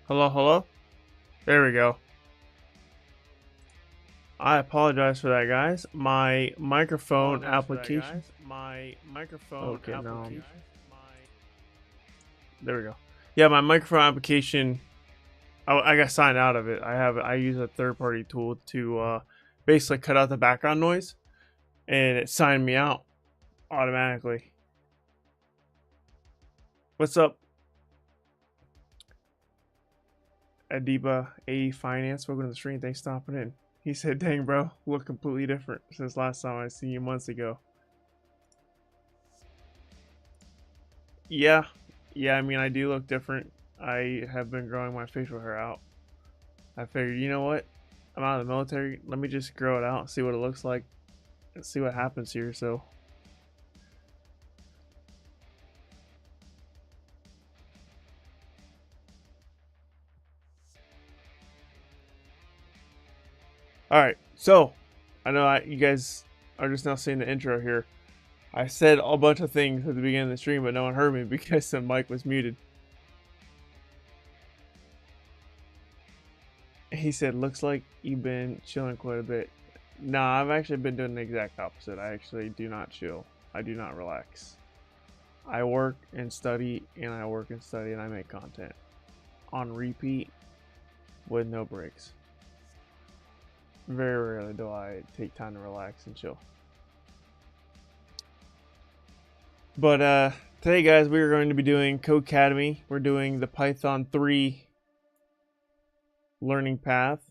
Hello, hello. There we go. I apologize for that, guys. My microphone application. Okay, now there we go. Yeah, my microphone application. I got signed out of it. I use a third-party tool to basically cut out the background noise, and it signed me out automatically. What's up, Adiba A Finance? Welcome to the stream. Thanks for stopping in. He said, "Dang, bro, look completely different since last time I seen you months ago." Yeah, I mean, I do look different. I have been growing my facial hair out. I figured, you know what? I'm out of the military. Let me just grow it out and see what it looks like and see what happens here. So, all right. So, I know you guys are just now seeing the intro here. I said a bunch of things at the beginning of the stream, but no one heard me because the mic was muted. He said, "Looks like you've been chilling quite a bit." Nah, I've actually been doing the exact opposite. I actually do not chill. I do not relax. I work and study, and I work and study, and I make content on repeat with no breaks. Very rarely do I take time to relax and chill. But today, guys, we are going to be doing Codecademy. We're doing the Python 3 learning path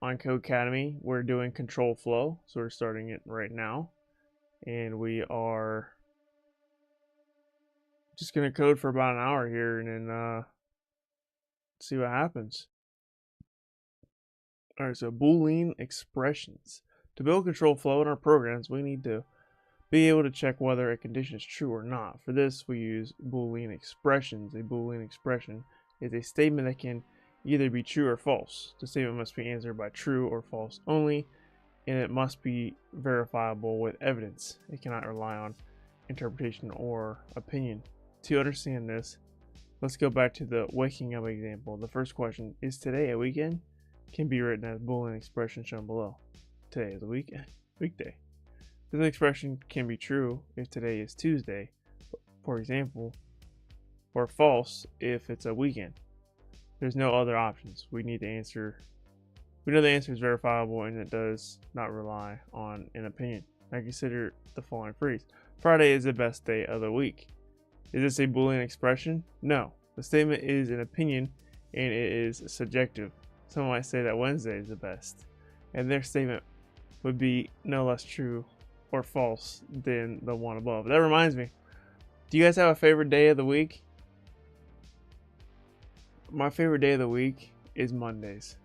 on Codecademy. We're doing control flow, so we're starting it right now. And we are just going to code for about an hour here and then see what happens. All right, so Boolean expressions. To build control flow in our programs, we need to be able to check whether a condition is true or not. For this, we use Boolean expressions. A Boolean expression is a statement that can either be true or false. The statement must be answered by true or false only, and it must be verifiable with evidence. It cannot rely on interpretation or opinion. To understand this, let's go back to the waking up example. The first question, is today a weekend? Can be written as Boolean expression shown below. Today is a weekday. This expression can be true if today is Tuesday, for example, or false if it's a weekend. There's no other options. We need the answer. We know the answer is verifiable and it does not rely on an opinion. Now consider the following phrase. Friday is the best day of the week. Is this a Boolean expression? No. The statement is an opinion and it is subjective. Someone might say that Wednesday is the best, and their statement would be no less true or false than the one above. That reminds me, do you guys have a favorite day of the week? My favorite day of the week is Mondays.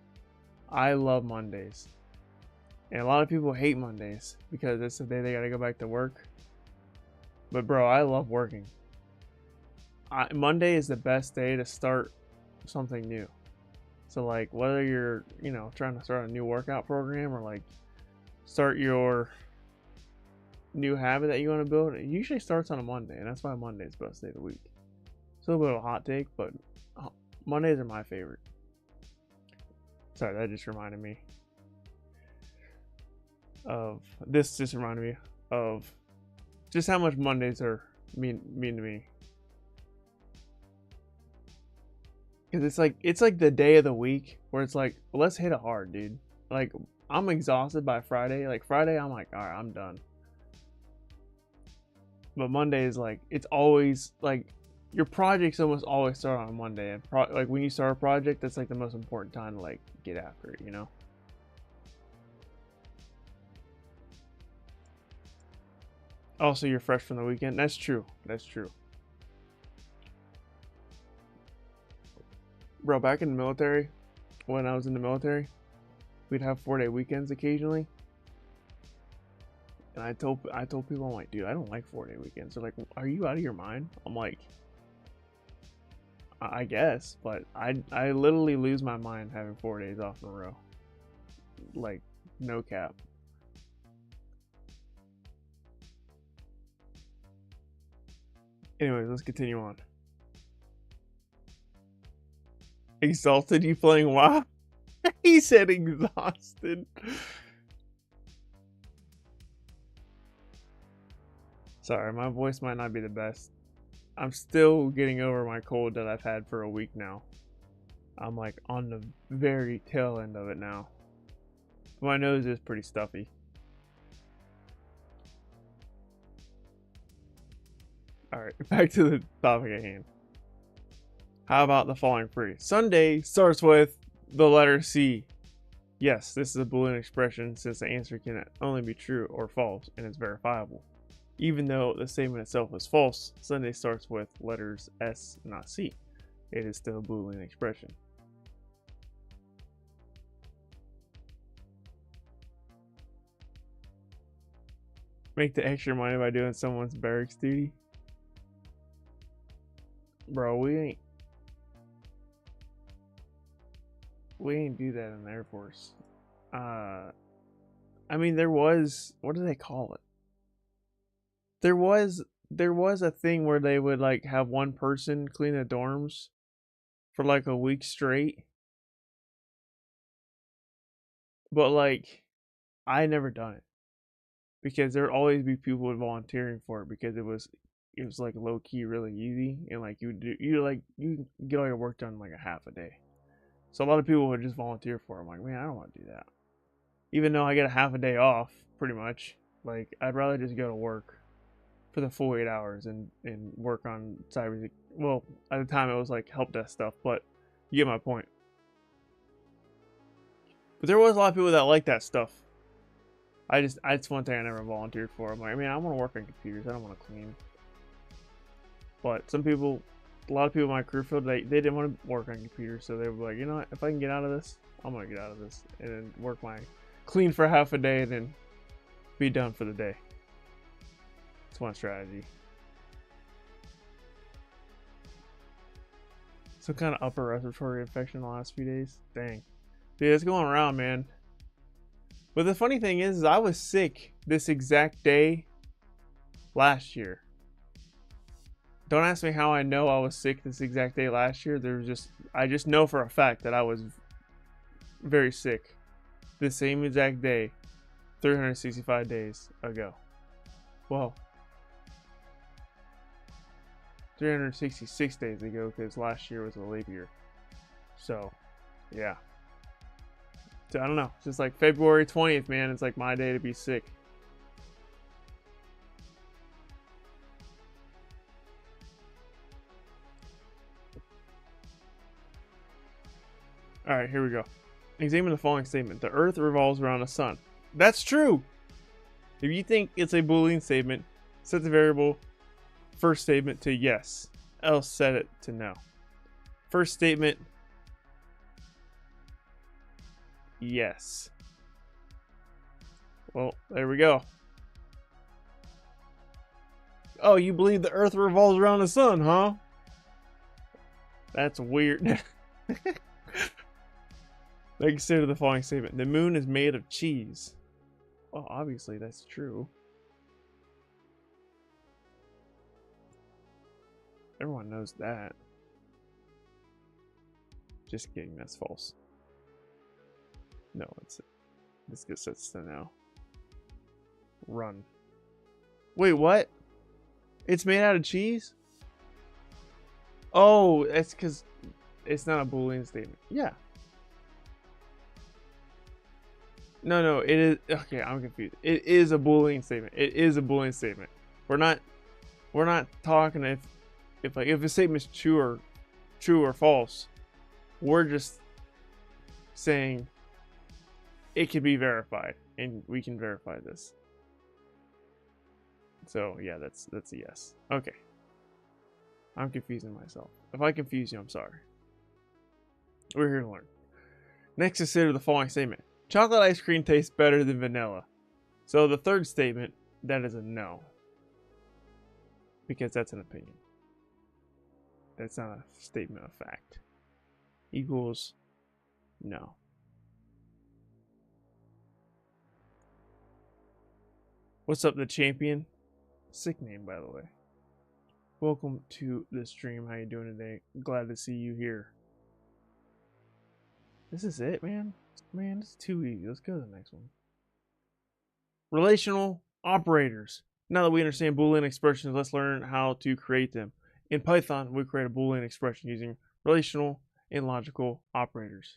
I love Mondays. And a lot of people hate Mondays because it's the day they gotta go back to work. But bro, I love working. Monday is the best day to start something new. So like whether you're, trying to start a new workout program or like start your new habit that you want to build, it usually starts on a Monday, and that's why Monday is the best day of the week. It's a little bit of a hot take, but Mondays are my favorite. Sorry, that just reminded me of this. Just reminded me of just how much Mondays are mean to me. Because it's like the day of the week where it's like, well, let's hit it hard, dude. Like I'm exhausted by Friday. Like Friday, I'm like, all right, I'm done. But Monday is like, it's always like your projects almost always start on a Monday. And like when you start a project, that's like the most important time to like get after it, Also, you're fresh from the weekend. That's true. That's true. Bro, back in the military, when I was in the military, we'd have 4-day weekends occasionally. And I told people, I'm like, dude, I don't like 4-day weekends. They're like, are you out of your mind? I'm like, I guess, but I literally lose my mind having 4 days off in a row. Like, no cap. Anyways, let's continue on. Exalted? You playing WoW? He said exhausted. Sorry, my voice might not be the best. I'm still getting over my cold that I've had for a week now. I'm like on the very tail end of it now. My nose is pretty stuffy. Alright, back to the topic at hand. How about the following three? Sunday starts with the letter C. Yes, this is a Boolean expression since the answer can only be true or false and it's verifiable. Even though the statement itself is false, Sunday starts with letters S, not C. It is still a Boolean expression. Make the extra money by doing someone's barracks duty? Bro, we ain't do that in the Air Force. I mean, there was, what do they call it? There was a thing where they would like have one person clean the dorms for like a week straight. But like, I never done it because there would always be people volunteering for it because it was like low key really easy and like you get all your work done in like a half a day. So a lot of people would just volunteer for it. I'm like, man, I don't want to do that. Even though I get a half a day off, pretty much. Like, I'd rather just go to work for the full 8 hours and work on cyber. Well, at the time it was like help desk stuff, but you get my point. But there was a lot of people that like that stuff. It's one thing I never volunteered for. I'm like, man, I want to work on computers. I don't want to clean. But some people, a lot of people in my career field, they didn't want to work on computers, so they were like, you know what? If I can get out of this, I'm gonna get out of this and then work my clean for half a day and then be done for the day. It's one strategy. Some kind of upper respiratory infection the last few days. Dang. Dude, it's going around, man. But the funny thing is I was sick this exact day last year. Don't ask me how I know I was sick this exact day last year. I just know for a fact that I was very sick the same exact day 365 days ago. Well, 366 days ago because last year was a leap year. So, yeah. I don't know. It's just like February 20th, man. It's like my day to be sick. Alright, here we go. Examine the following statement. The Earth revolves around the sun. That's true! If you think it's a Boolean statement, set the variable first statement to yes. Else set it to no. First statement, yes. Well, there we go. Oh, you believe the Earth revolves around the sun, huh? That's weird. Consider the following statement. The moon is made of cheese. Well, obviously that's true. Everyone knows that. Just kidding, that's false. No, this gets us to now. Run. Wait, what? It's made out of cheese? Oh, that's because it's not a Boolean statement. Yeah. No, it is. Okay, I'm confused. It is a Boolean statement. It is a Boolean statement. We're not talking if a statement is true or false. We're just saying it can be verified, and we can verify this. So yeah, that's a yes. Okay. I'm confusing myself. If I confuse you, I'm sorry. We're here to learn. Next, consider the following statement. Chocolate ice cream tastes better than vanilla. So the third statement, that is a no. Because that's an opinion. That's not a statement of fact. Equals no. What's up, the champion? Sick name, by the way. Welcome to the stream. How you doing today? Glad to see you here. This is it, man. Man, this is too easy. Let's go to the next one. Relational operators. Now that we understand Boolean expressions, let's learn how to create them. In Python, we create a Boolean expression using relational and logical operators.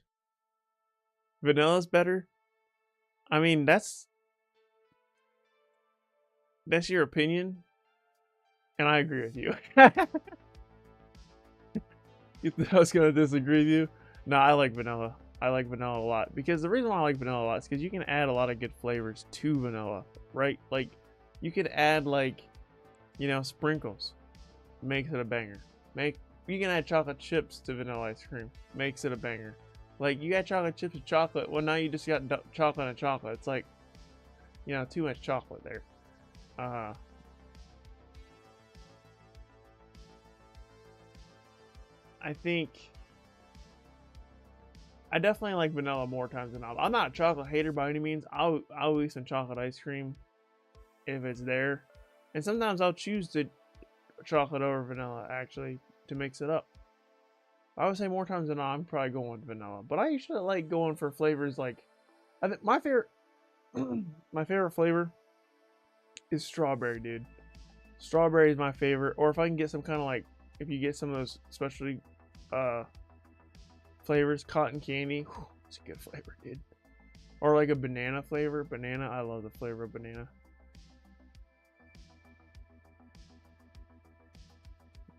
Vanilla's better. I mean, that's your opinion, and I agree with you. You thought I was gonna disagree with you? No, I like vanilla. I like vanilla a lot because the reason why I like vanilla a lot is because you can add a lot of good flavors to vanilla, right? Like, you could add like, you know, sprinkles, makes it a banger. You can add chocolate chips to vanilla ice cream, makes it a banger. Like, you got chocolate chips with chocolate, well, now you just got chocolate and chocolate. It's like, you know, too much chocolate there. I think I definitely like vanilla more times than not. I'm not a chocolate hater by any means. I'll eat some chocolate ice cream if it's there, and sometimes I'll choose the chocolate over vanilla actually to mix it up. I would say more times than not, I'm probably going with vanilla, but I usually like going for flavors like, I think my favorite my favorite flavor is strawberry, dude. Strawberry is my favorite, or if I can get some kind of like, if you get some of those specialty flavors, cotton candy, it's a good flavor, dude. Or like a banana flavor. Banana, I love the flavor of banana.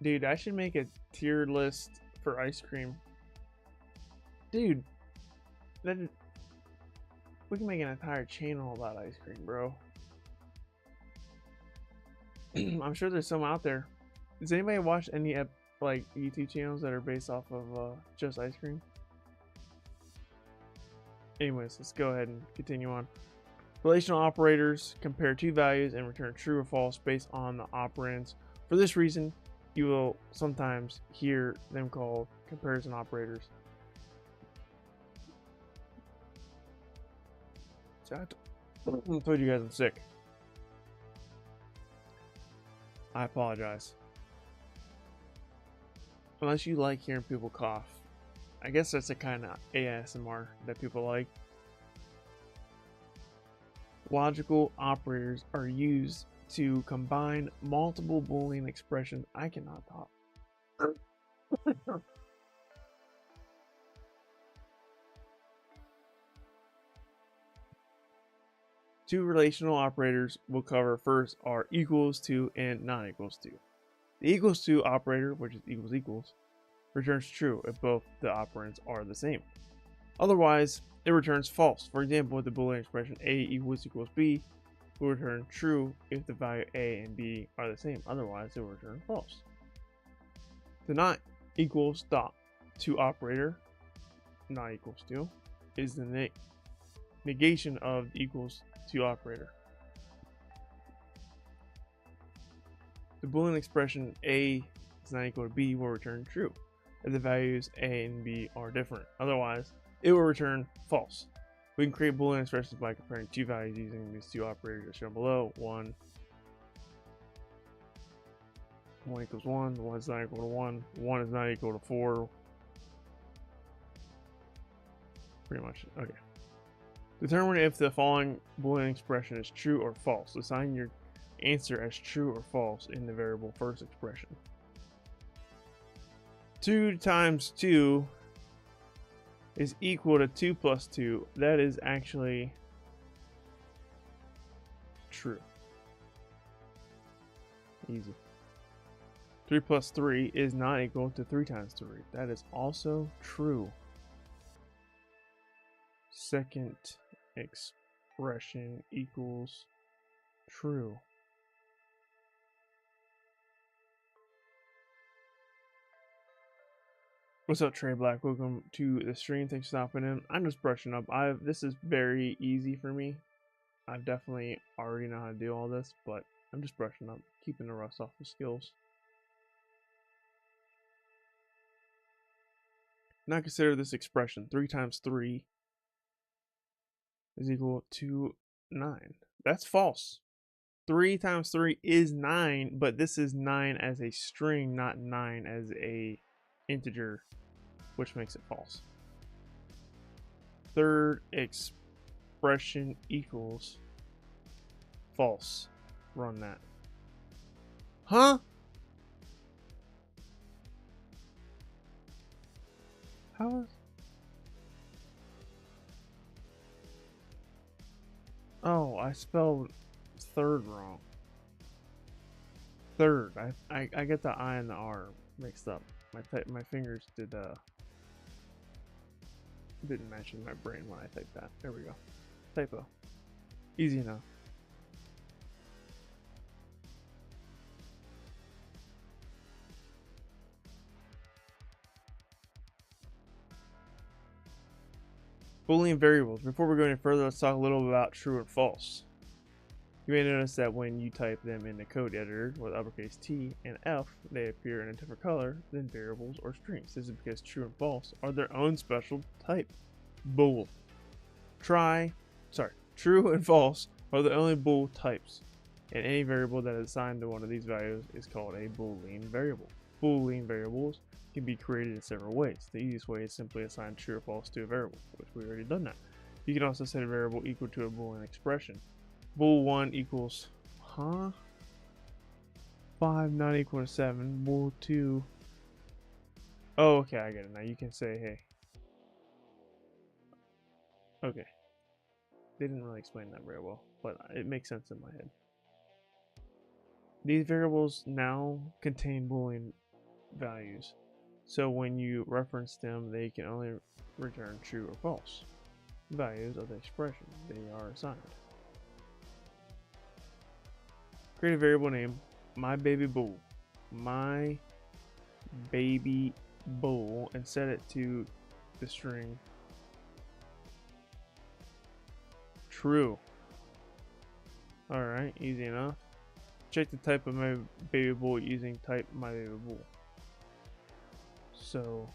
Dude, I should make a tier list for ice cream. Dude, we can make an entire channel about ice cream, bro. I'm sure there's some out there. Does anybody watch any like YouTube channels that are based off of just ice cream? Anyways, let's go ahead and continue on. Relational operators compare two values and return true or false based on the operands. For this reason, you will sometimes hear them called comparison operators. So I told you guys I'm sick. I apologize. Unless you like hearing people cough. I guess that's the kind of ASMR that people like. Logical operators are used to combine multiple Boolean expressions. I cannot talk. Two relational operators we'll cover first are equals to and not equals to. The equals to operator, which is equals equals, returns true if both the operands are the same. Otherwise, it returns false. For example, with the Boolean expression A equals B, will return true if the value A and B are the same. Otherwise, it will return false. The not equals to operator, not equals to, is the negation of the equals to operator. The Boolean expression A is not equal to B will return true if the values A and B are different. Otherwise, it will return false. We can create Boolean expressions by comparing two values using these two operators as shown below. 1 equals 1, 1 is not equal to 1, 1 is not equal to 4. Pretty much, okay. Determine if the following Boolean expression is true or false. Assign your answer as true or false in the variable first expression. 2 times 2 is equal to 2 plus 2. That is actually true. Easy. 3 plus 3 is not equal to 3 times 3. That is also true. Second expression equals true. What's up, Trey Black? Welcome to the stream. Thanks for stopping in. I'm just brushing up. This is very easy for me. I definitely already know how to do all this, but I'm just brushing up, keeping the rust off the skills. Now consider this expression. 3 times 3 is equal to 9. That's false. 3 times 3 is 9, but this is 9 as a string, not 9 as a integer, which makes it false. third expression equals false. Run that. Huh? How is... Oh, I spelled third wrong. Third. I get the I and the R mixed up. My fingers didn't match in my brain when I typed that. There we go. Typo. Easy enough. Boolean variables. Before we go any further, let's talk a little about true and false. You may notice that when you type them in the code editor with uppercase T and F, they appear in a different color than variables or strings. This is because true and false are their own special type. Bool. True and false are the only bool types, and any variable that is assigned to one of these values is called a Boolean variable. Boolean variables can be created in several ways. The easiest way is simply assign true or false to a variable, which we already done that. You can also set a variable equal to a Boolean expression. Bool 1 equals 5 not equal to 7. Bool 2. Oh, okay, I get it now. You can say, hey. Okay. They didn't really explain that very well, but it makes sense in my head. These variables now contain Boolean values, so when you reference them, they can only return true or false values of the expression they are assigned. Create a variable name myBabyBool, myBabyBool, and set it to the string true. Alright, easy enough. Check the type of my baby bool using type myBabyBool. So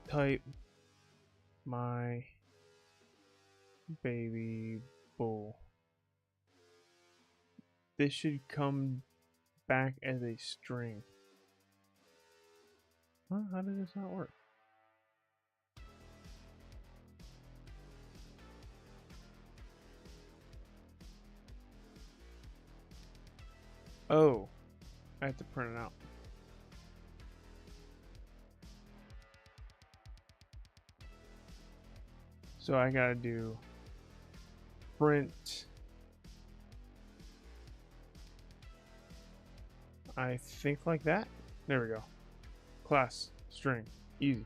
type myBabyBool. This should come back as a string. Huh? How did this not work? Oh, I have to print it out. So I gotta do print. I think like that. There we go. Class string. Easy.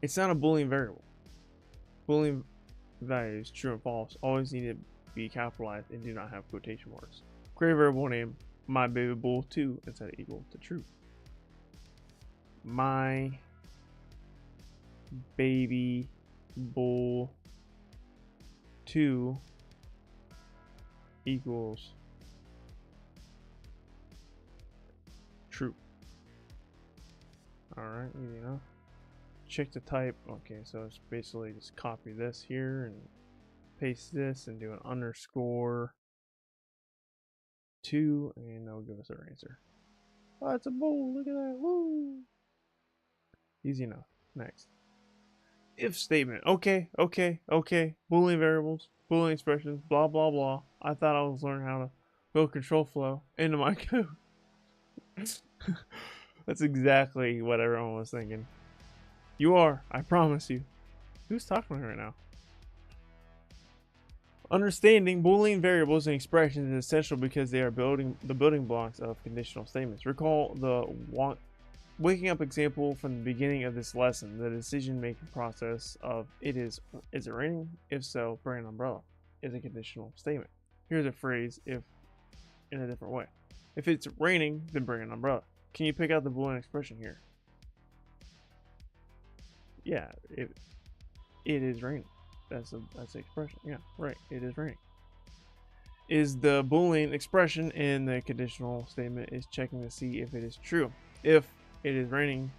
It's not a Boolean variable. Boolean values, true and false, always need to be capitalized and do not have quotation marks. Create a variable name myBabyBool2 and set it equal to true. myBabyBool2 equals true. Alright, easy enough. Check the type. Okay, so it's basically just copy this here and paste this and do an underscore 2, and that'll give us our answer. Oh, it's a bool. Look at that. Woo! Easy enough. Next. If statement. Okay. Boolean variables, Boolean expressions, blah, blah, blah. I thought I was learning how to build control flow into my code. That's exactly what everyone was thinking. You are, I promise you. Who's talking to me right now? Understanding Boolean variables and expressions is essential because they are the building blocks of conditional statements. Recall the waking up example from the beginning of this lesson. The decision-making process of is it raining? If so, bring an umbrella is a conditional statement. Here's a phrase if in a different way. If it's raining, then bring an umbrella. Can you pick out the Boolean expression here? Yeah, it is raining. That's the expression. Yeah, right. It is raining. Is the Boolean expression in the conditional statement is checking to see if it is true. If it is raining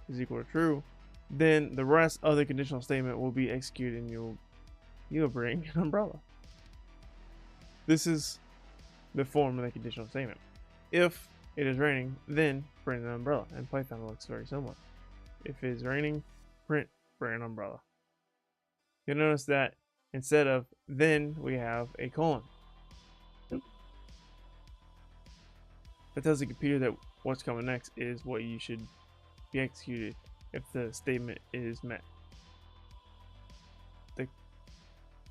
is equal to true, then the rest of the conditional statement will be executed and you'll bring an umbrella. This is the form of the conditional statement. If it is raining, then print an umbrella. And Python looks very similar. If it is raining, print an umbrella. You'll notice that instead of then, we have a colon. That tells the computer that what's coming next is what you should be executed if the statement is met.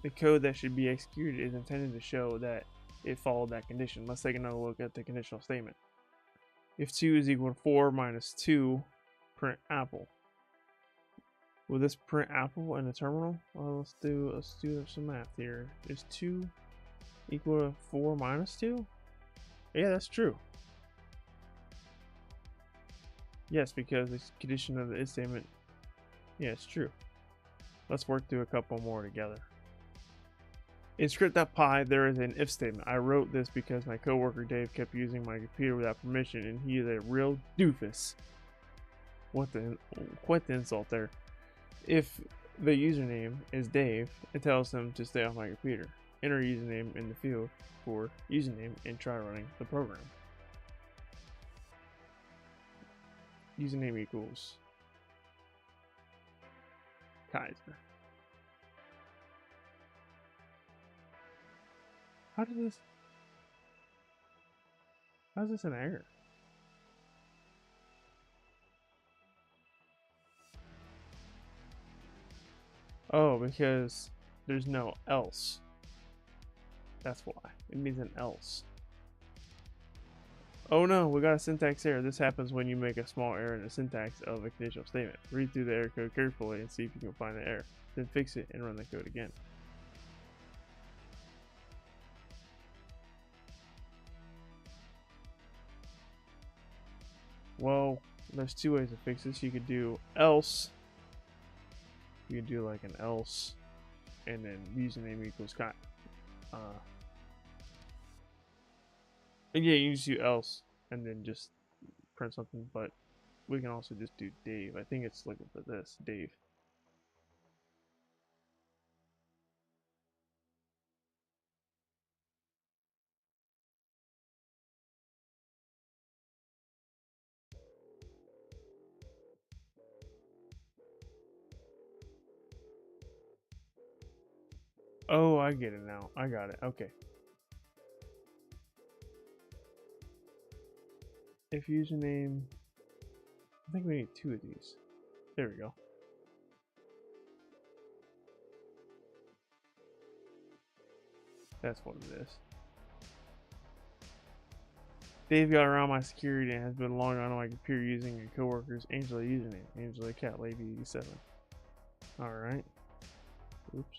The code that should be executed is intended to show that it followed that condition. Let's take another look at the conditional statement. If 2 is equal to 4 minus 2, print apple. Will this print apple in the terminal? Well, let's do some math here. Is 2 equal to 4 minus 2? Yeah, that's true. Yes, because the condition of the if statement, yeah, it's true. Let's work through a couple more together. In script.py, there is an if statement. I wrote this because my coworker Dave kept using my computer without permission, and he is a real doofus. Quite the insult there. If the username is Dave, it tells him to stay off my computer. Enter username in the field for username and try running the program. Username equals Kyser. How's this an error? Oh, because there's no else. That's why. It means an else. Oh no, we got a syntax error. This happens when you make a small error in the syntax of a conditional statement. Read through the error code carefully and see if you can find the error. Then fix it and run the code again. Well, there's two ways to fix this. You could do else. You can do like an else and then username equals and yeah, you just do else and then just print something, but we can also just do Dave. I think it's looking for this, Dave. Oh, I get it now. I got it. Okay. If username, I think we need two of these. There we go. That's what it is. Dave got around my security and has been logged onto my computer using your coworker's Angela username, Angela Cat Lady 87. Alright. Oops.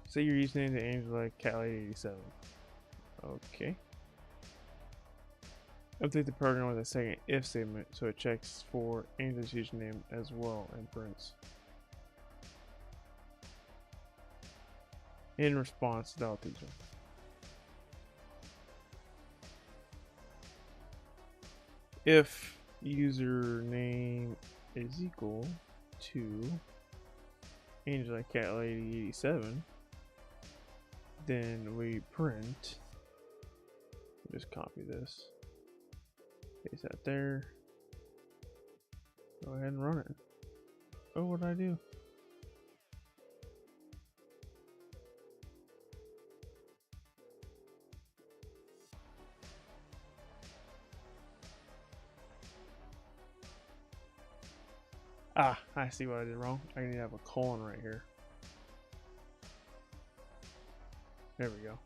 Say your username to Angela Cat Lady 87. Okay. Update the program with a second if statement so it checks for Angela's username as well and prints. In response, teacher. If username is equal to Angela Cat Lady 87, then we print. Just copy this. Paste that there. Go ahead and run it. Oh, what did I do? Ah, I see what I did wrong. I need to have a colon right here. There we go.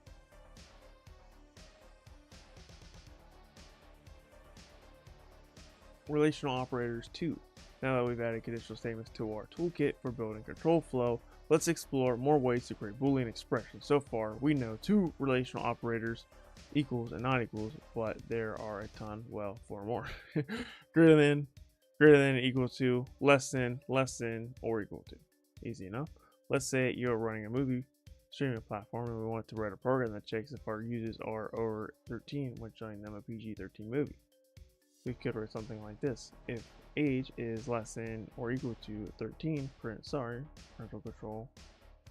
Relational operators 2. Now that we've added conditional statements to our toolkit for building control flow, let's explore more ways to create Boolean expressions. So far, we know two relational operators, equals and not equals, but there are a ton, well, 4 more. greater than, equal to, less than, or equal to. Easy enough. Let's say you're running a movie streaming platform and we want to write a program that checks if our users are over 13 when showing them a PG-13 movie. We could write something like this. If age is less than or equal to 13, print sorry, parental control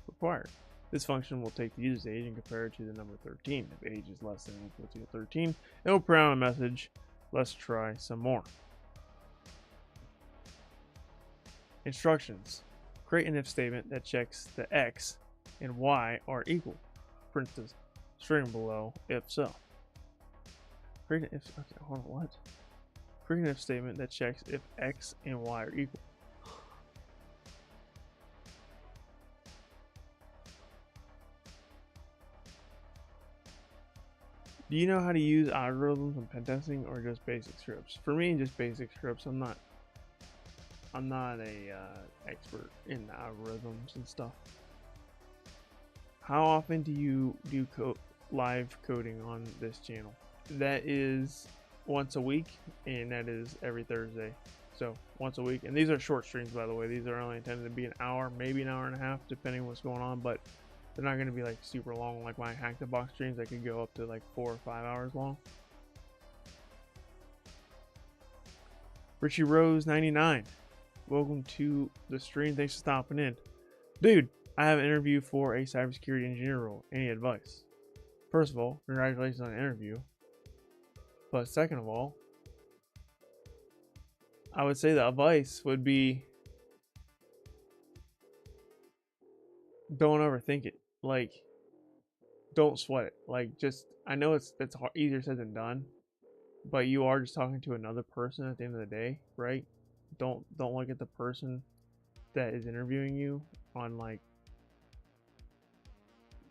required. This function will take the user's age and compare it to the number 13. If age is less than or equal to 13, it will print out a message, let's try some more. Instructions. Create an if statement that checks the x and y are equal. Print the string below if so. Create an if, okay, hold on, what? Create an if statement that checks if x and y are equal. Do you know how to use algorithms and pentesting, or just basic scripts? For me, just basic scripts. I'm not a expert in algorithms and stuff. How often do you do live coding on this channel? That is once a week, and that is every Thursday. So once a week, and these are short streams, by the way. These are only intended to be an hour, maybe an hour and a half, depending on what's going on, but they're not going to be like super long like my Hack the Box streams. That could go up to like 4 or 5 hours long. Richie Rose 99, welcome to the stream. Thanks for stopping in. Dude, I have an interview for a cybersecurity engineer role. Any advice? First of all, congratulations on the interview. But second of all, I would say the advice would be, don't overthink it. Like, don't sweat it. Like, just, I know it's easier said than done, but you are just talking to another person at the end of the day, right? Don't look at the person that is interviewing you on like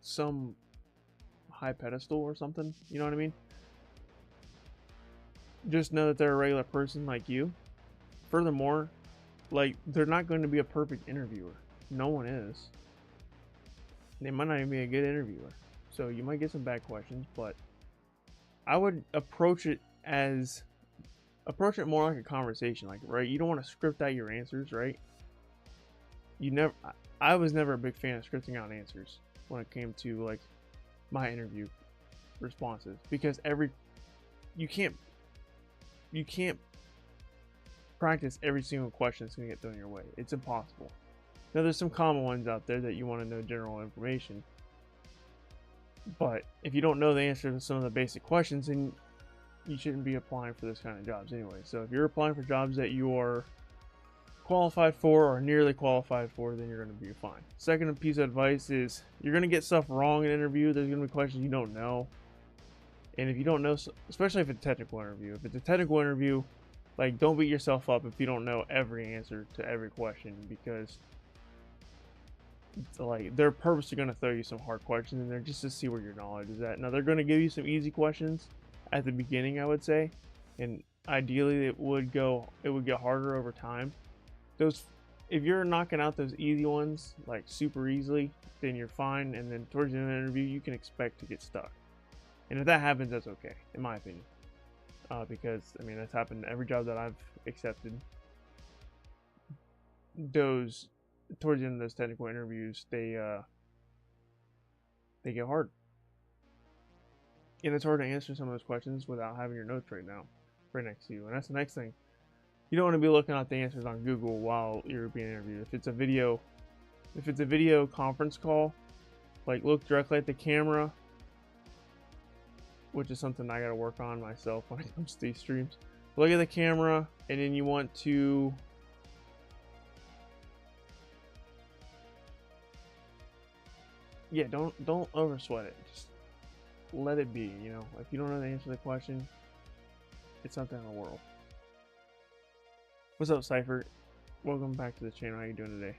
some high pedestal or something. You know what I mean? Just know that they're a regular person like you. Furthermore, like, they're not going to be a perfect interviewer. No one is. They might not even be a good interviewer. So you might get some bad questions, but I would approach it more like a conversation, like, right? You don't want to script out your answers, right? I was never a big fan of scripting out answers when it came to like my interview responses, because you can't practice every single question that's going to get thrown your way. It's impossible. Now, there's some common ones out there that you want to know general information, but if you don't know the answer to some of the basic questions, then you shouldn't be applying for this kind of jobs anyway. So if you're applying for jobs that you are qualified for or nearly qualified for, then you're going to be fine. Second piece of advice is, you're going to get stuff wrong in an interview. There's going to be questions you don't know, and if you don't know, especially if it's a technical interview, like, don't beat yourself up if you don't know every answer to every question, because like, they're purposely going to throw you some hard questions in there just to see where your knowledge is at. Now, they're going to give you some easy questions at the beginning, I would say, and ideally it would get harder over time. If you're knocking out those easy ones like super easily, then you're fine, and then towards the end of the interview you can expect to get stuck. And if that happens, that's okay, in my opinion, because I mean, that's happened to every job that I've accepted. Towards the end of those technical interviews, they get hard, and it's hard to answer some of those questions without having your notes right next to you. And that's the next thing. You don't want to be looking at the answers on Google while you're being interviewed. If it's a video conference call, like, look directly at the camera, which is something I got to work on myself when it comes to these streams. Look at the camera, and then you want to don't over sweat it. Just let it be. You know, if you don't know the answer to the question, it's not the end of the world. What's up, Cypher? Welcome back to the channel. How you doing today?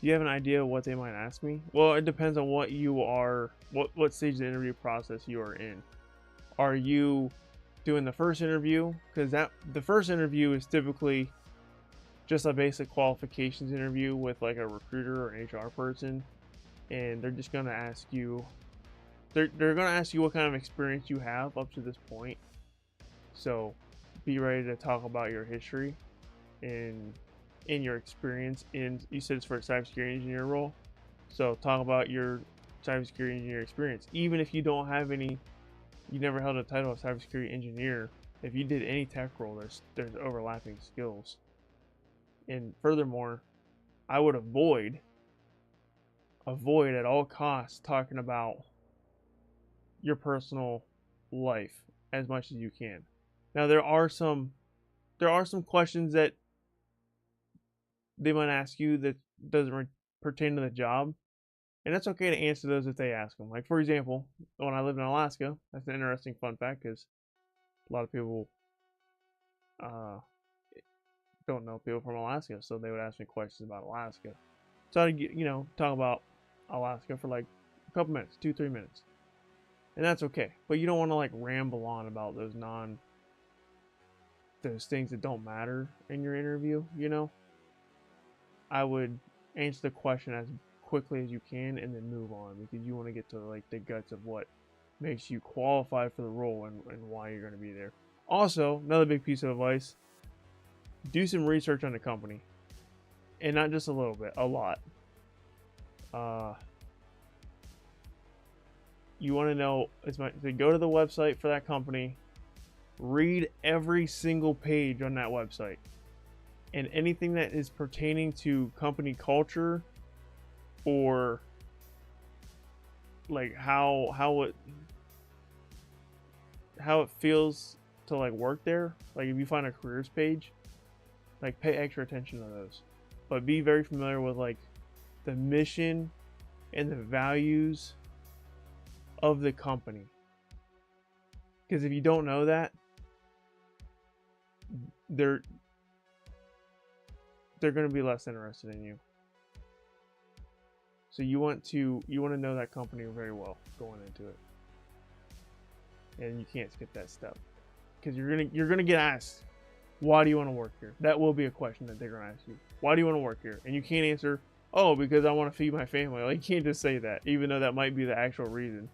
Do you have an idea of what they might ask me? Well, it depends on what stage of the interview process you are in. Are you doing the first interview? Because the first interview is typically just a basic qualifications interview with like a recruiter or an HR person, and they're just gonna ask you. They're gonna ask you what kind of experience you have up to this point. So be ready to talk about your history in your experience you said it's for a cybersecurity engineer role, so talk about your cybersecurity engineer experience. Even if you don't have any, you never held a title of cybersecurity engineer, if you did any tech role, there's overlapping skills. And furthermore, I would avoid avoid at all costs talking about your personal life as much as you can. Now there are some questions that they might ask you that doesn't pertain to the job, and that's okay to answer those if they ask them. Like, for example, when I lived in Alaska, that's an interesting fun fact because a lot of people don't know people from Alaska, so they would ask me questions about Alaska. So I'd talk about Alaska for like a couple minutes, 2-3 minutes, and that's okay. But you don't want to like ramble on about those things that don't matter in your interview. I would answer the question as quickly as you can and then move on, because you want to get to like the guts of what makes you qualified for the role and why you're going to be there. Also, another big piece of advice: do some research on the company, and not just a little bit, a lot. You want to know so go to the website for that company, read every single page on that website, and anything that is pertaining to company culture or like how it feels to like work there. Like if you find a careers page, like pay extra attention to those, but be very familiar with like the mission and the values of the company, because if you don't know that, they're going to be less interested in you. So you want to know that company very well going into it, and you can't skip that step, because you're gonna get asked, why do you want to work here? That will be a question that they're gonna ask you. Why do you want to work here? And you can't answer, oh, because I want to feed my family. Like, you can't just say that, even though that might be the actual reason.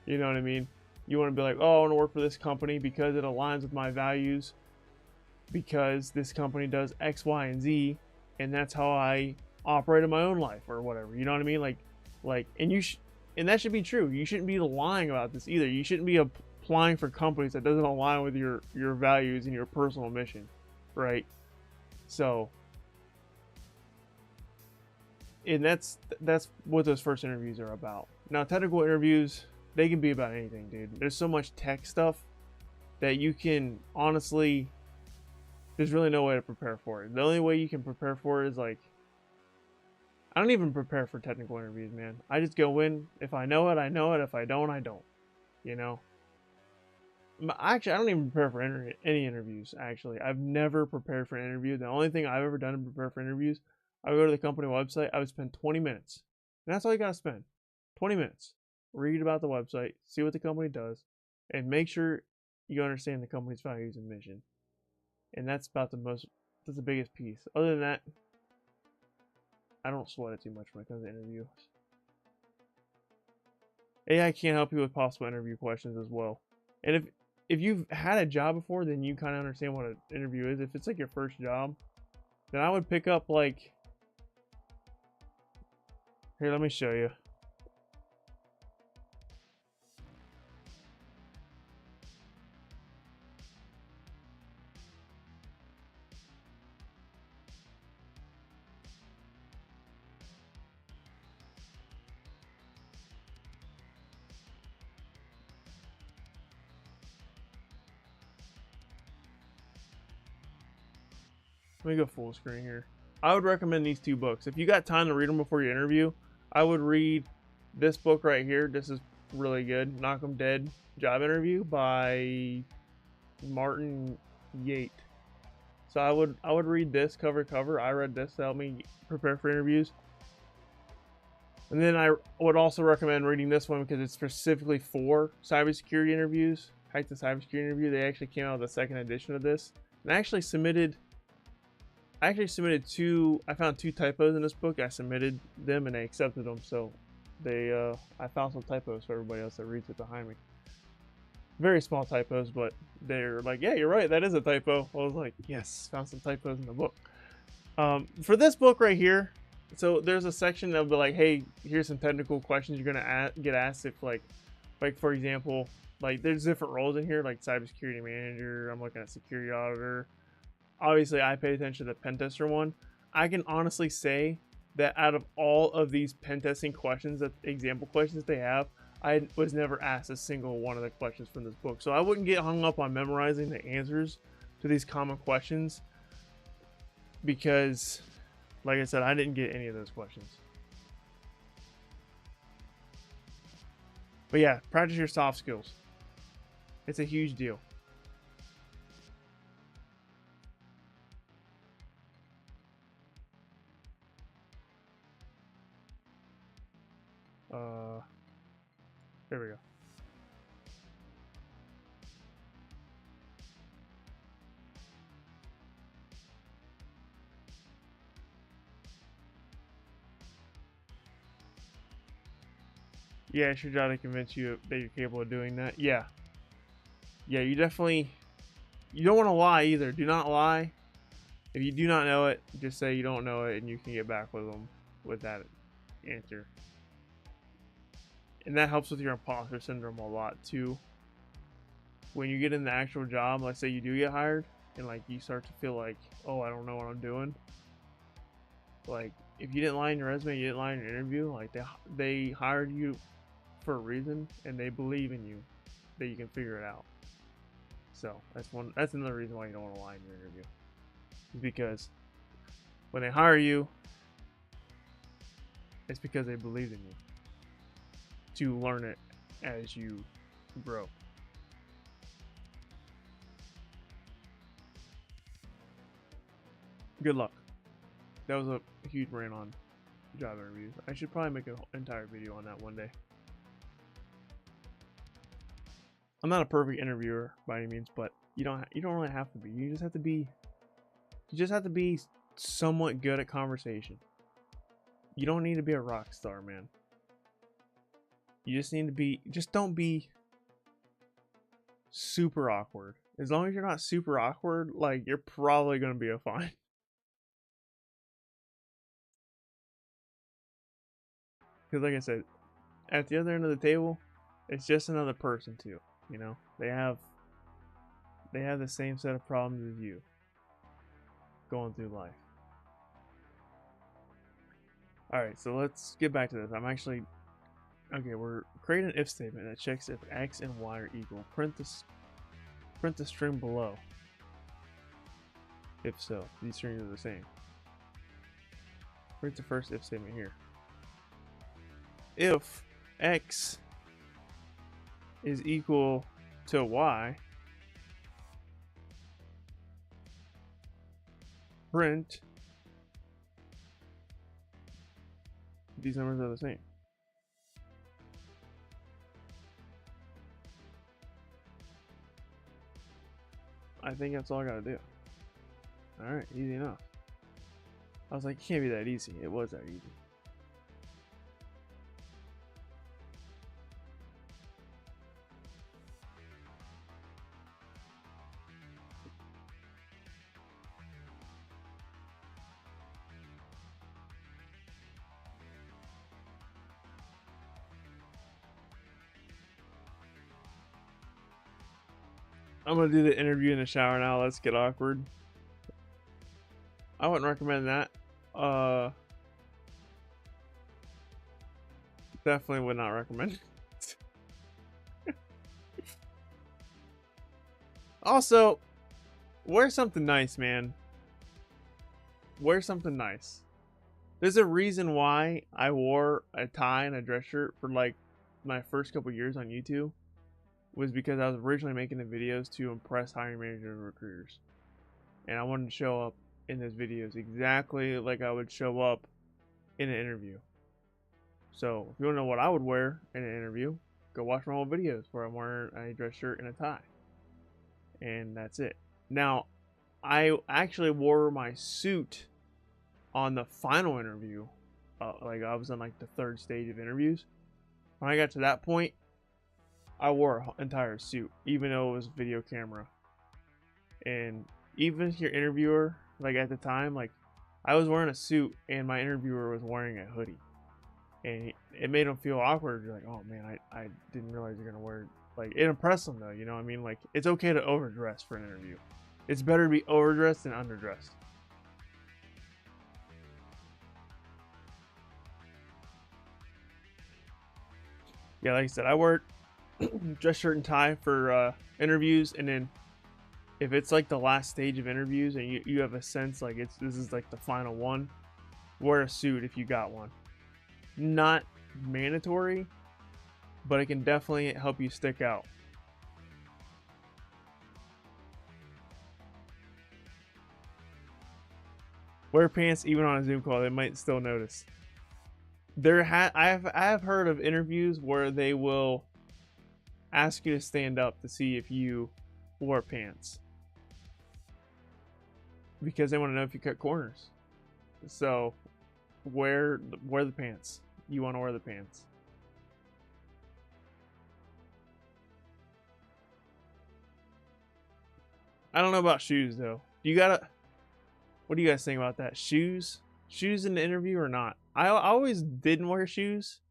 You know what I mean? You want to be like, oh, I want to work for this company because it aligns with my values, because this company does X, Y, and Z, and that's how I operate in my own life, or whatever. You know what I mean? And that should be true. You shouldn't be lying about this either. You shouldn't be applying for companies that doesn't align with your values and your personal mission, right? So, and that's what those first interviews are about. Now, technical interviews, they can be about anything, dude. There's so much tech stuff that you can honestly, there's really no way to prepare for it. The only way you can prepare for it is like, I don't even prepare for technical interviews, man. I just go in. If I know it, I know it. If I don't, I don't. Actually, I don't even prepare for any interviews, actually. I've never prepared for an interview. The only thing I've ever done to prepare for interviews, I would go to the company website. I would spend 20 minutes. And that's all you got to spend. 20 minutes. Read about the website, see what the company does, and make sure you understand the company's values and mission. And that's the biggest piece. Other than that, I don't sweat it too much when it comes to interviews. AI can help you with possible interview questions as well. And if you've had a job before, then you kind of understand what an interview is. If it's like your first job, then I would pick up like, here, let me show you. Let me go full screen here. I would recommend these two books. If you got time to read them before your interview, I would read this book right here. This is really good. Knock 'em Dead Job Interview by Martin Yate. So I would read this cover to cover. I read this to help me prepare for interviews. And then I would also recommend reading this one because it's specifically for cybersecurity interviews. Hack the Cybersecurity Interview. They actually came out with a second edition of this. And I actually submitted two. I found 2 typos in this book. I submitted them and they accepted them. So I found some typos for everybody else that reads it behind me. Very small typos, but they're like, yeah, you're right, that is a typo. I was like, yes, found some typos in the book. For this book right here, so there's a section that'll be like, hey, here's some technical questions you're gonna get asked if like for example, like there's different roles in here, like cybersecurity manager. I'm looking at security auditor. Obviously, I pay attention to the pentester one. I can honestly say that out of all of these pen testing questions, that example questions they have, I was never asked a single one of the questions from this book. So I wouldn't get hung up on memorizing the answers to these common questions, because, like I said, I didn't get any of those questions. But yeah, practice your soft skills. It's a huge deal. There we go. Yeah, I should try to convince you that you're capable of doing that. Yeah. Yeah, you definitely... You don't want to lie either. Do not lie. If you do not know it, just say you don't know it, and you can get back with them with that answer. And that helps with your imposter syndrome a lot too. When you get in the actual job, let's say you do get hired, and like you start to feel like, oh, I don't know what I'm doing. Like, if you didn't lie in your resume, you didn't lie in your interview, like they hired you for a reason, and they believe in you that you can figure it out. So that's another reason why you don't want to lie in your interview. Is because when they hire you, it's because they believed in you to learn it as you grow. Good luck. That was a huge rant on job interviews. I should probably make an entire video on that one day. I'm not a perfect interviewer by any means, but you don't really have to be. You just have to be somewhat good at conversation. You don't need to be a rock star, man. You just need to be, just don't be super awkward. As long as you're not super awkward, like, you're probably going to be fine. Because like I said, at the other end of the table, it's just another person too. You know, they have the same set of problems as you going through life. Alright, so let's get back to this. Okay, we're creating an if statement that checks if x and y are equal. Print the string below. If so, these strings are the same. Print the first if statement here. If x is equal to y, print these numbers are the same. I think that's all I gotta do. Alright, easy enough. I was like, it can't be that easy. It was that easy. I'm gonna do the interview in the shower now. Let's get awkward. I wouldn't recommend that. Definitely would not recommend. Also, wear something nice, man. Wear something nice. There's a reason why I wore a tie and a dress shirt for like my first couple years on YouTube. Was because I was originally making the videos to impress hiring managers and recruiters. And I wanted to show up in those videos exactly like I would show up in an interview. So if you want to know what I would wear in an interview, go watch my old videos where I'm wearing a dress shirt and a tie. And that's it. Now, I actually wore my suit on the final interview. Like I was on like the third stage of interviews. When I got to that point, I wore an entire suit, even though it was video camera. And even if your interviewer, like at the time, like I was wearing a suit and my interviewer was wearing a hoodie. And it made him feel awkward. You're like, oh man, I didn't realize you're gonna wear, like, it impressed him though, you know what I mean? Like, it's okay to overdress for an interview. It's better to be overdressed than underdressed. Yeah, like I said, I wear dress shirt and tie for interviews, and then if it's like the last stage of interviews and you have a sense like this is like the final one, wear a suit if you got one. Not mandatory, but it can definitely help you stick out. Wear pants even on a Zoom call, they might still notice. I have heard of interviews where they will ask you to stand up to see if you wore pants, because they want to know if you cut corners. So wear the pants. You want to wear the pants. I don't know about shoes though. What do you guys think about that? Shoes in the interview or not? I always didn't wear shoes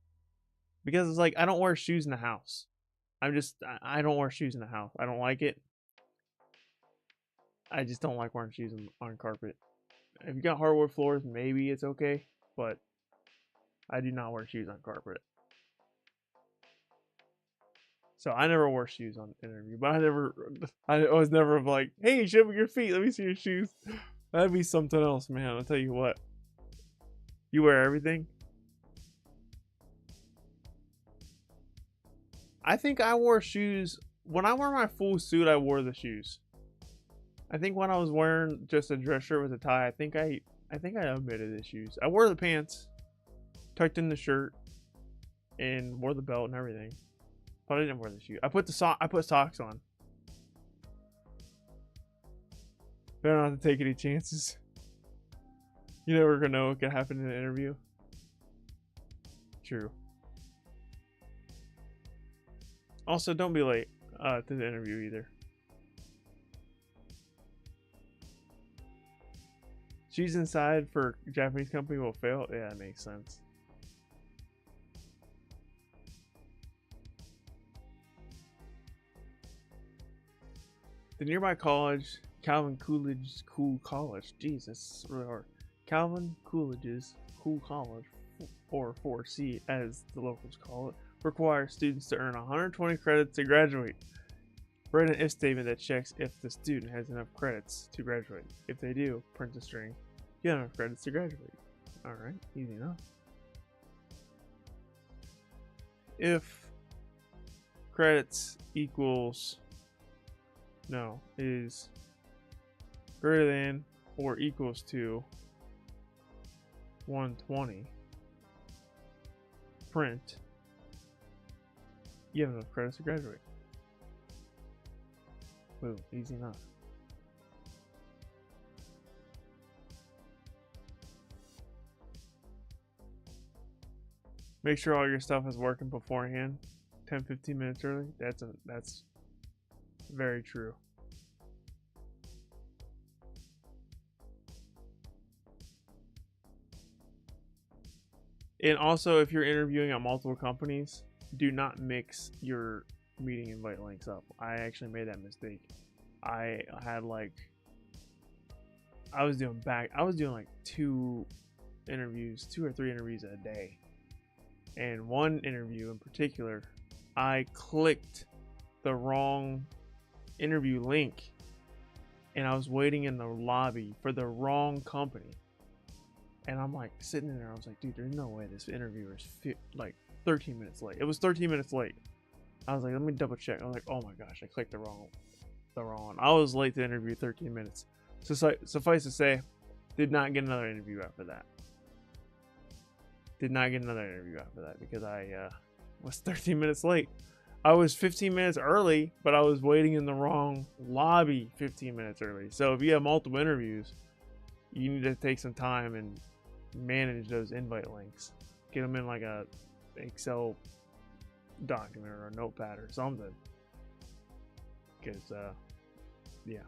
because it's like I don't wear shoes in the house. I don't wear shoes in the house. I don't like it. I just don't like wearing shoes on carpet. If you got hardwood floors, maybe it's okay, but I do not wear shoes on carpet. So I never wore shoes on interview, but I was never like, hey, show me your feet, let me see your shoes. That'd be something else, man. I'll tell you what. You wear everything? I think I wore shoes when I wore my full suit. I wore the shoes. I think when I was wearing just a dress shirt with a tie, I think I omitted the shoes. I wore the pants, tucked in the shirt, and wore the belt and everything. But I didn't wear the shoes. I put socks on. Better not to take any chances. You never gonna know what could happen in an interview. True. Also, don't be late to the interview either. Shoes inside for a Japanese company will fail. Yeah, that makes sense. The nearby college, Calvin Coolidge's Cool College. Jesus, it's really hard. Calvin Coolidge's Cool College, or 4C as the locals call it, requires students to earn 120 credits to graduate. Write an if statement that checks if the student has enough credits to graduate. If they do, print a string. You have enough credits to graduate. Alright, easy enough. If credits equals is greater than or equals to 120, print you have enough credits to graduate. Boom, easy enough. Make sure all your stuff is working beforehand. 10-15 minutes early. That's very true. And also, if you're interviewing at multiple companies, do not mix your meeting invite links up. I actually made that mistake. I was doing like 2 or 3 interviews a day. And one interview in particular, I clicked the wrong interview link and I was waiting in the lobby for the wrong company. And I'm like sitting in there, I was like, dude, there's no way this interviewer is like 13 minutes late. It was 13 minutes late. I was like, let me double check. I was like, oh my gosh, I clicked the wrong one. I was late to interview 13 minutes. So suffice to say, did not get another interview after that. Because I was 13 minutes late. I was 15 minutes early, but I was waiting in the wrong lobby 15 minutes early. So if you have multiple interviews, you need to take some time and manage those invite links. Get them in like a Excel document or a notepad or something. Because, yeah.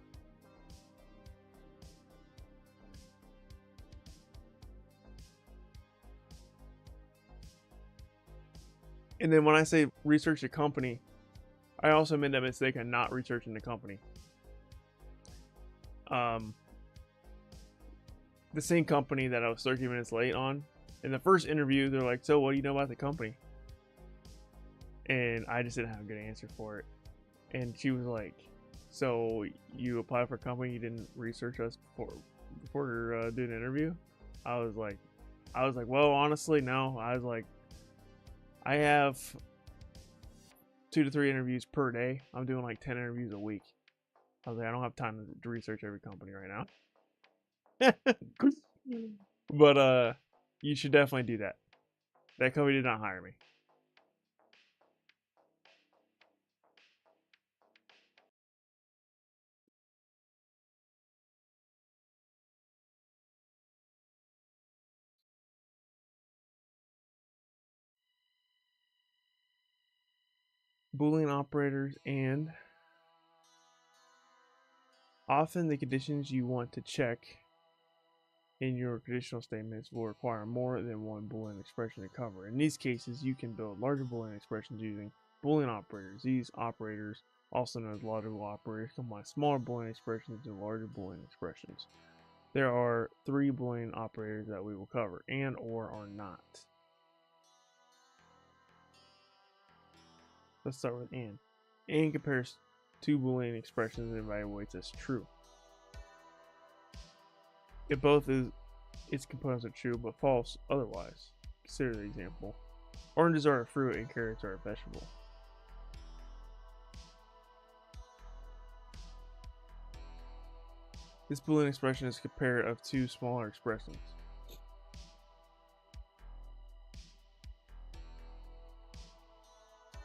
And then when I say research a company, I also made that mistake of not researching the company. The same company that I was 13 minutes late on. In the first interview, they're like, so what do you know about the company? and I just didn't have a good answer for it. And she was like, "So you applied for a company, you didn't research us before doing an interview?" I was like, "Well, honestly, no." I was like, "I have 2 to 3 interviews per day. I'm doing like 10 interviews a week." I was like, "I don't have time to research every company right now." But you should definitely do that. That company did not hire me. Boolean operators, and often the conditions you want to check in your conditional statements will require more than one Boolean expression to cover. In these cases, you can build larger Boolean expressions using Boolean operators. These operators, also known as logical operators, combine smaller Boolean expressions into larger Boolean expressions. There are 3 Boolean operators that we will cover: and, or, are not. Let's start with and. And compares 2 Boolean expressions and evaluates as true. If both its components are true but false otherwise. Consider the example. Oranges are a fruit and carrots are a vegetable. This Boolean expression is a compare of 2 smaller expressions.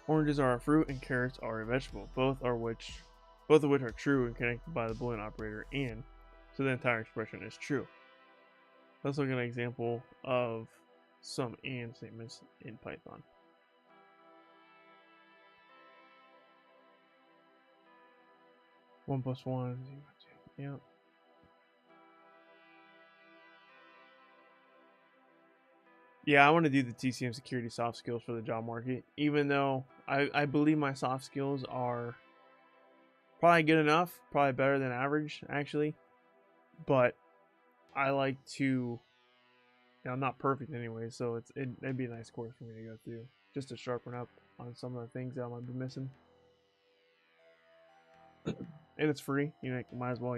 Oranges are a fruit and carrots are a vegetable, both of which are true and connected by the Boolean operator and, so the entire expression is true. Let's look at an example of some and statements in Python. One plus one, 2. Yep. Yeah, I want to do the TCM security soft skills for the job market, even though I believe my soft skills are probably good enough, probably better than average, actually. But I like to, I'm not perfect anyway, so it'd be a nice course for me to go through, just to sharpen up on some of the things that I might be missing. And it's free, might as well,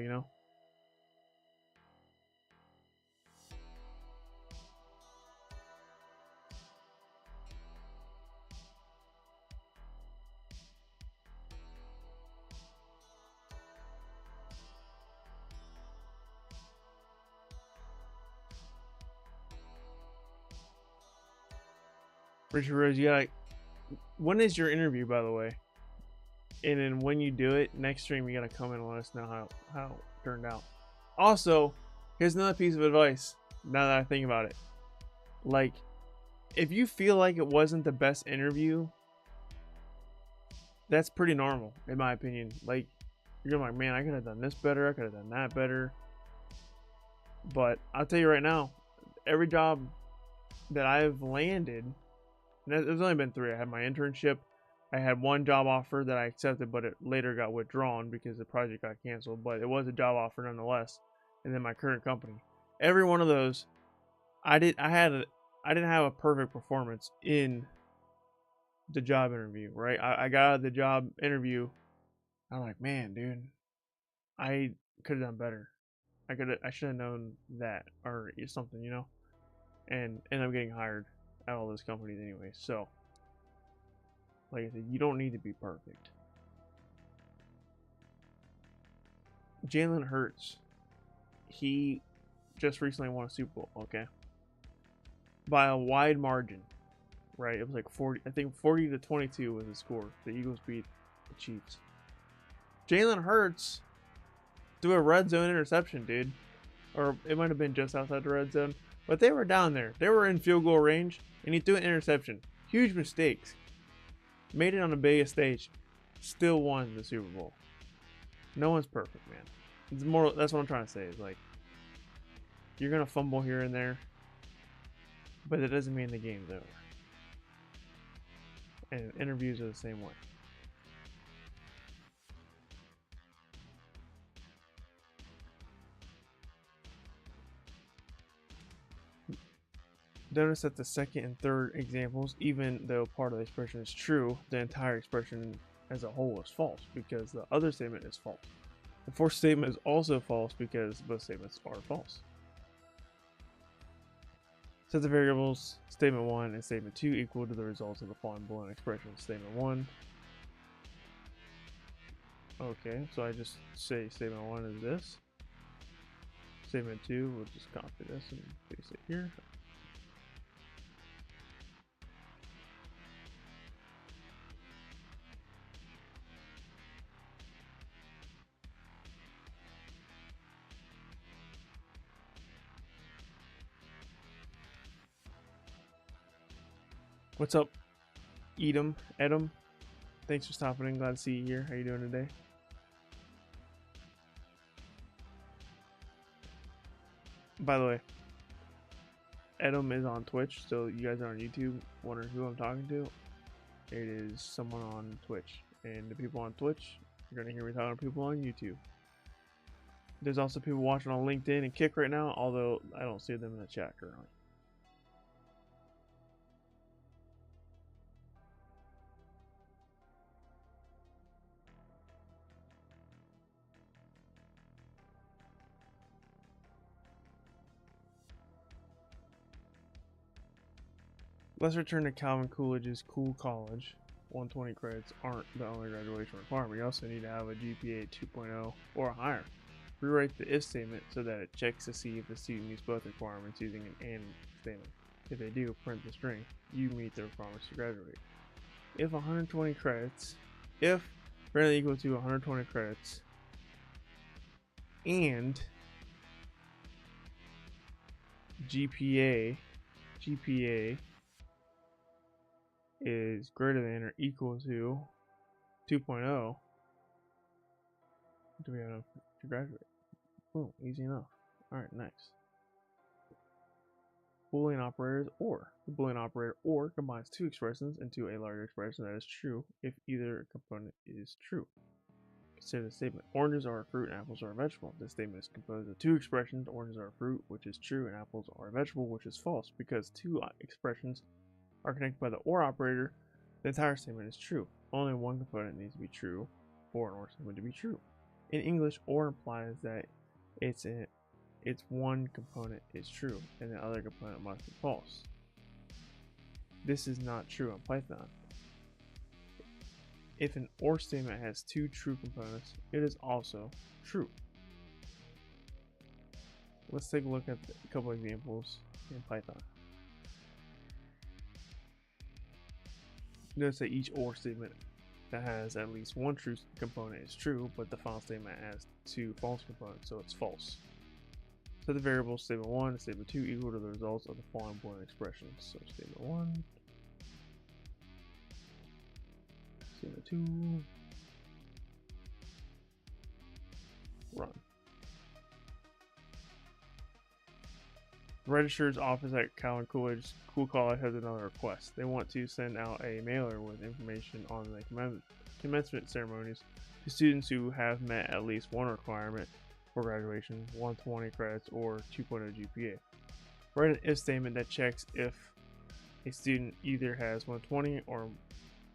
Richard Rose, when is your interview, by the way? And then when you do it, next stream you gotta come in and let us know how it turned out. Also, here's another piece of advice, now that I think about it. Like, if you feel like it wasn't the best interview, that's pretty normal, in my opinion. Like, you're like, man, I could have done this better, I could have done that better. But I'll tell you right now, every job that I've landed, and there's only been 3. I had my internship, I had 1 job offer that I accepted, but it later got withdrawn because the project got canceled. But it was a job offer nonetheless. And then my current company, every one of those, I didn't have a perfect performance in the job interview. Right, I got out of the job interview, I'm like, man, dude, I could have done better. I should have known that or something, and end up getting hired at all those companies anyway. So, like I said, you don't need to be perfect. Jalen Hurts, he just recently won a Super Bowl, okay? By a wide margin, right? It was like 40, I think 40-22 was the score. The Eagles beat the Chiefs. Jalen Hurts threw a red zone interception, dude. Or it might have been just outside the red zone. But they were down there. They were in field goal range, and he threw an interception. Huge mistakes. Made it on the biggest stage. Still won the Super Bowl. No one's perfect, man. It's more. That's what I'm trying to say. Is like, you're gonna fumble here and there, but it doesn't mean the game's over. And interviews are the same way. Notice that the second and third examples, even though part of the expression is true, the entire expression as a whole is false because the other statement is false. The fourth statement is also false because both statements are false. Set the variables statement 1 and statement 2 equal to the results of the following Boolean expression. Statement 1. Okay, so I just say statement 1 is this. Statement 2, we'll just copy this and paste it here. What's up, Edom? Thanks for stopping in. Glad to see you here. How you doing today? By the way, Edom is on Twitch, so you guys are on YouTube wondering who I'm talking to. It is someone on Twitch, and the people on Twitch, you're gonna hear me talking to people on YouTube. There's also people watching on LinkedIn and Kick right now, although I don't see them in the chat currently. Let's return to Calvin Coolidge's Cool College. 120 credits aren't the only graduation requirement. You also need to have a GPA 2.0 or higher. Rewrite the if statement so that it checks to see if the student meets both requirements using an and statement. If they do, print the string. You meet the requirements to graduate. If 120 credits, if greater than or equal to 120 credits, and GPA is greater than or equal to 2.0, do we have enough to graduate? Boom, easy enough. Alright, next. Boolean operators or. The Boolean operator or combines two expressions into a larger expression that is true if either component is true. Consider the statement. Oranges are a fruit and apples are a vegetable. This statement is composed of two expressions. Oranges are a fruit, which is true, and apples are a vegetable, which is false. Because two expressions are connected by the or operator, the entire statement is true. Only one component needs to be true for an or statement to be true. In English, or implies that its one component is true and the other component must be false. This is not true in Python. If an or statement has two true components, it is also true. Let's take a look at a couple examples in Python. Notice that each or statement that has at least one true component is true, but the final statement has two false components, so it's false. So the variables statement 1 and statement 2 equal to the results of the following Boolean expressions. So statement 1, statement 2, run. The registrar's office at Calvin Coolidge Cool College has another request. They want to send out a mailer with information on the commencement ceremonies to students who have met at least one requirement for graduation, 120 credits or 2.0 GPA. Write an if statement that checks if a student either has 120 or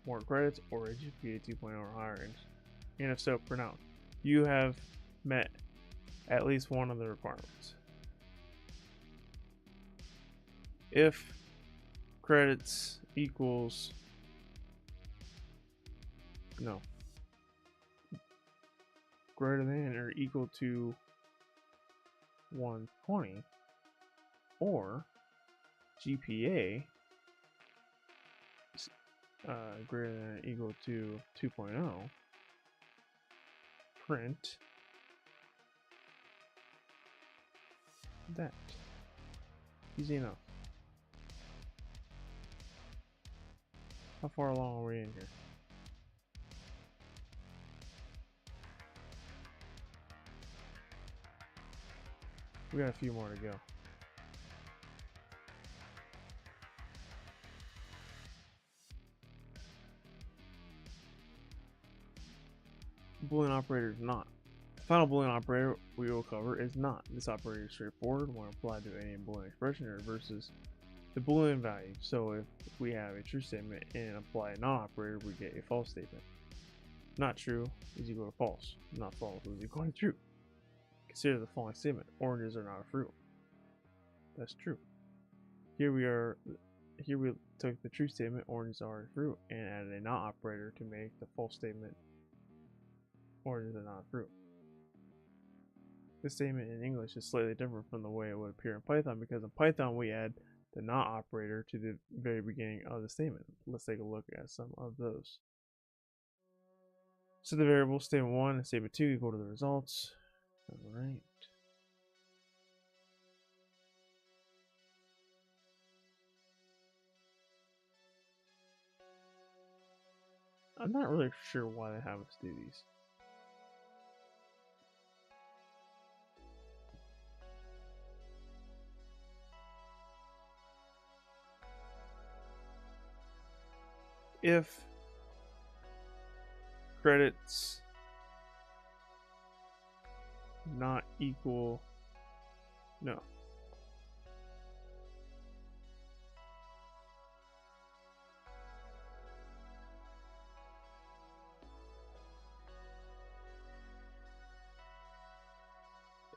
more credits or a GPA 2.0 or higher, and if so, print out. You have met at least one of the requirements. If credits equals greater than or equal to 120 or GPA greater than or equal to 2.0, print that. Easy enough. How far along are we in here? We got a few more to go. Boolean operator is not. The final Boolean operator we will cover is not. This operator is straightforward. When applied to any Boolean expression, it reverses the Boolean value. So if we have a true statement and apply a non-operator, we get a false statement. Not true is equal to false. Not false is equal to true. Consider the following statement: oranges are not a fruit. That's true. Here we took the true statement, oranges are a fruit, and added a not operator to make the false statement, oranges are not a fruit. This statement in English is slightly different from the way it would appear in Python, because in Python we add the not operator to the very beginning of the statement. Let's take a look at some of those. So the variable statement 1 and statement 2 equal to the results. Alright. I'm not really sure why they have us do these. If credits not equal, no.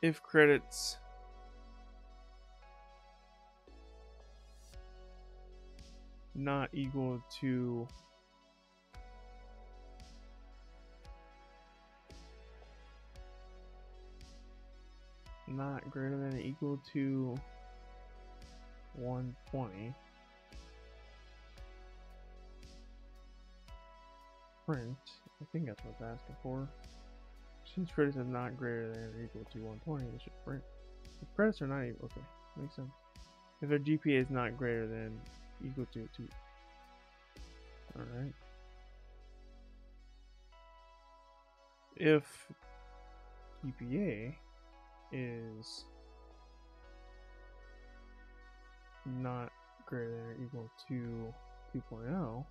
If credits not equal to not greater than or equal to 120, print, I think that's what it's asking for. Since credits are not greater than or equal to 120, it should print. If credits are not equal, okay, makes sense. If their GPA is not greater than equal to 2. Alright. If GPA is not greater than or equal to 2.0,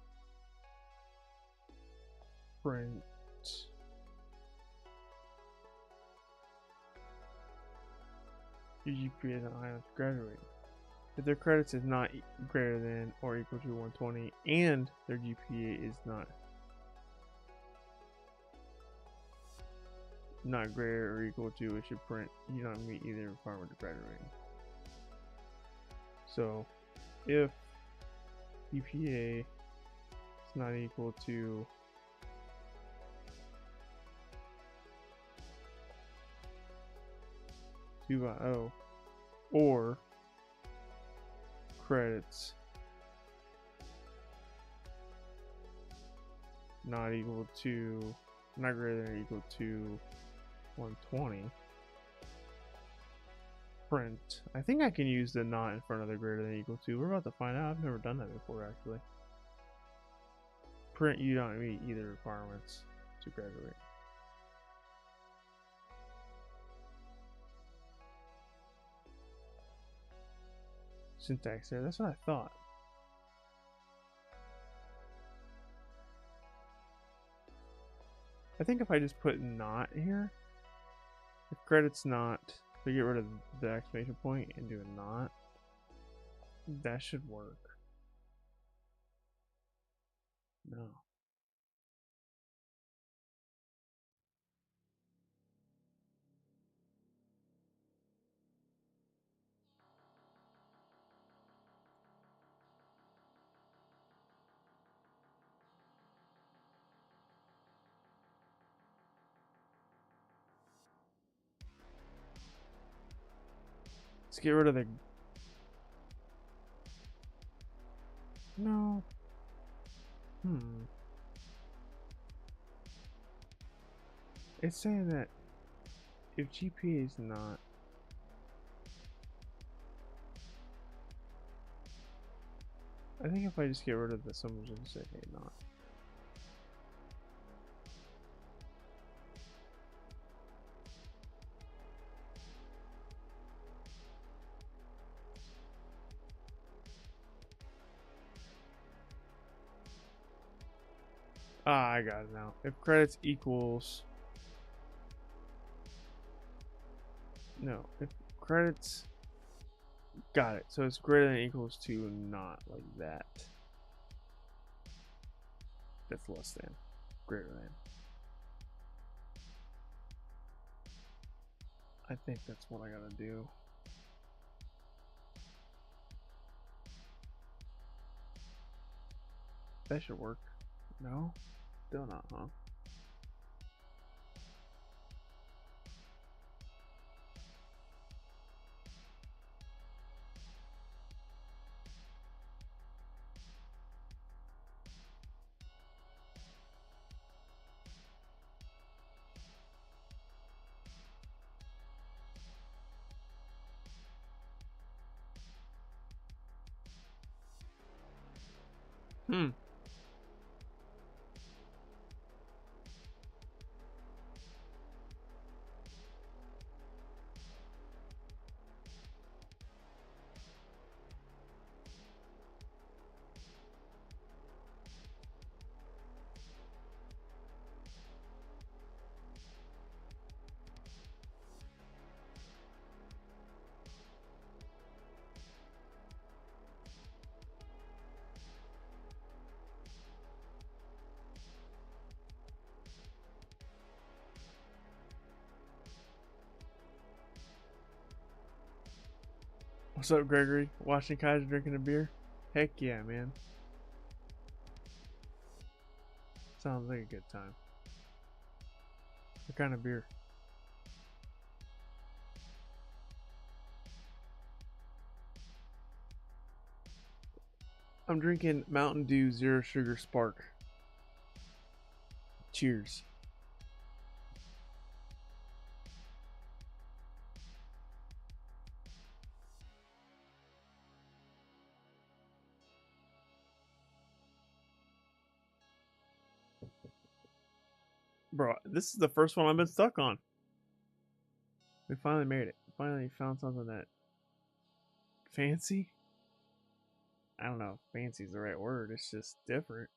print your GPA is not high enough to graduate. If their credits is not greater than or equal to 120 and their GPA is not greater or equal to, it should print you don't meet either requirement to graduate. So if GPA is not equal to 2.0 or credits not greater than or equal to 120, print. I think I can use the not in front of the greater than or equal to. We're about to find out. I've never done that before, actually. Print you don't meet either requirements to graduate. Syntax there, that's what I thought. I think if I just put not here, if credits not, if we get rid of the exclamation point and do a not, that should work. No. Let's get rid of the... No. It's saying that if GPA is not... I think if I just get rid of the symbols and say, hey, not. Ah, I got it now. If credits equals... No, if credits Got it. So it's greater than or equals to not like that. That's less than. Greater than. I think that's what I gotta do. That should work. No? Still not, huh? Hmm. What's up, Gregory? Watching Kyser drinking a beer? Heck yeah, man. Sounds like a good time. What kind of beer? I'm drinking Mountain Dew Zero Sugar Spark. Cheers. Bro, this is the first one I've been stuck on. We finally made it. Finally found something that fancy. I don't know if fancy is the right word. It's just different.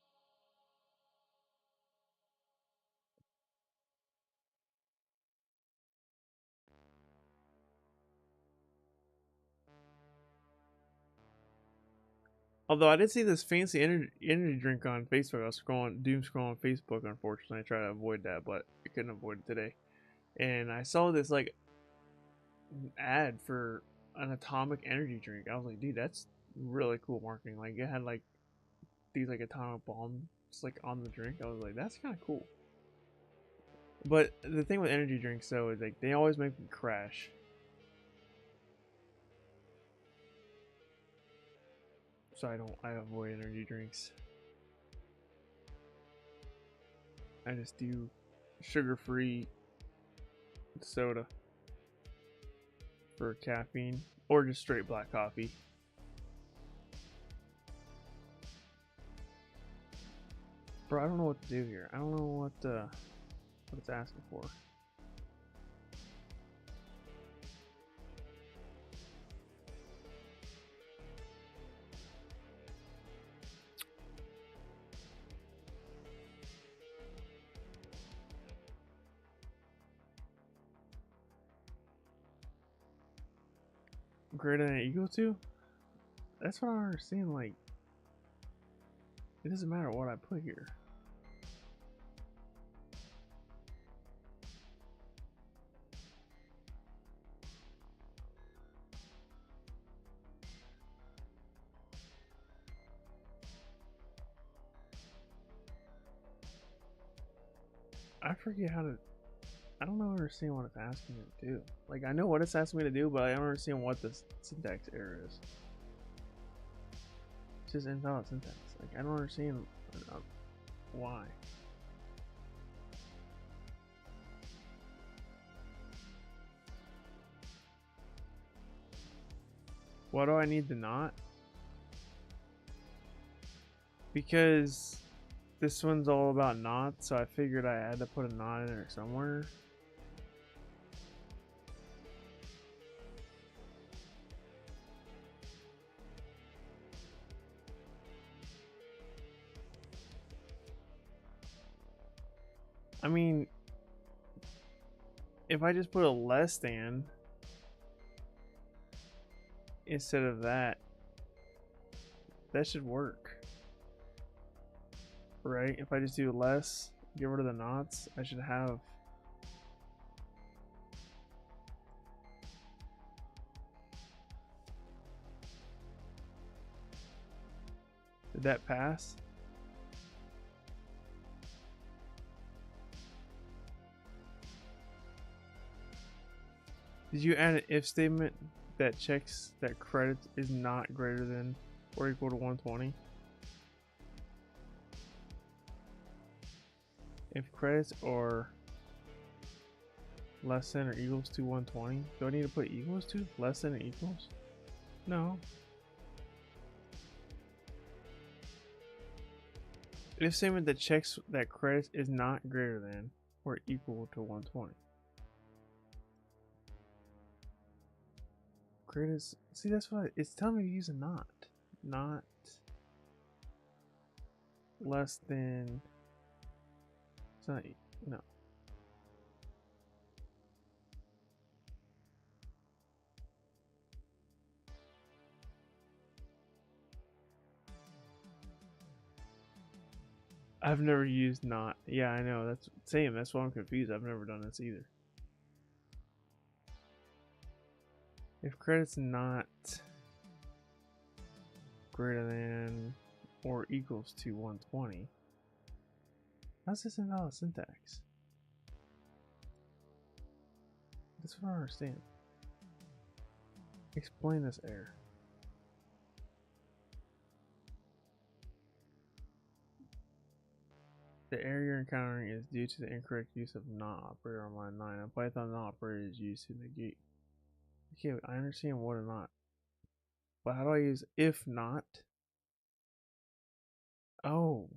Although I did see this fancy energy drink on Facebook. I was doom scrolling Facebook. Unfortunately, I tried to avoid that, but I couldn't avoid it today. And I saw this like ad for an atomic energy drink. I was like, dude, that's really cool marketing. Like it had like these like atomic bombs like on the drink. I was like, that's kind of cool. But the thing with energy drinks though is like they always make me crash. So I avoid energy drinks. I just do sugar-free soda for caffeine or just straight black coffee. Bro, I don't know what to do here. I don't know what it's asking for. Greater than or equal to? That's what I don't understand. Like, it doesn't matter what I put here. I forget how to. I don't understand what it's asking me to do. Like, I know what it's asking me to do, but I don't understand what the syntax error is. It's just invalid syntax. Like, I don't understand why. Why do I need the not? Because this one's all about not, so I figured I had to put a not in there somewhere. I mean, if I just put a less than, instead of that, that should work. Right? If I just do less, get rid of the knots, I should have. Did that pass? Did you add an if statement that checks that credit is not greater than or equal to 120? If credits are less than or equals to 120, do I need to put equals to? Less than or equals? No. If statement that checks that credits is not greater than or equal to 120. Credits, see, that's what it's telling me to use a not less than. It's not, no. I've never used not. Yeah, I know. That's same. That's why I'm confused. I've never done this either. If credit's not greater than or equals to 120, how's this invalid syntax? That's what I don't understand. Explain this error. The error you're encountering is due to the incorrect use of not operator on line 9. A Python not operator is used to negate. Okay, I understand what or not. But how do I use if not? Oh.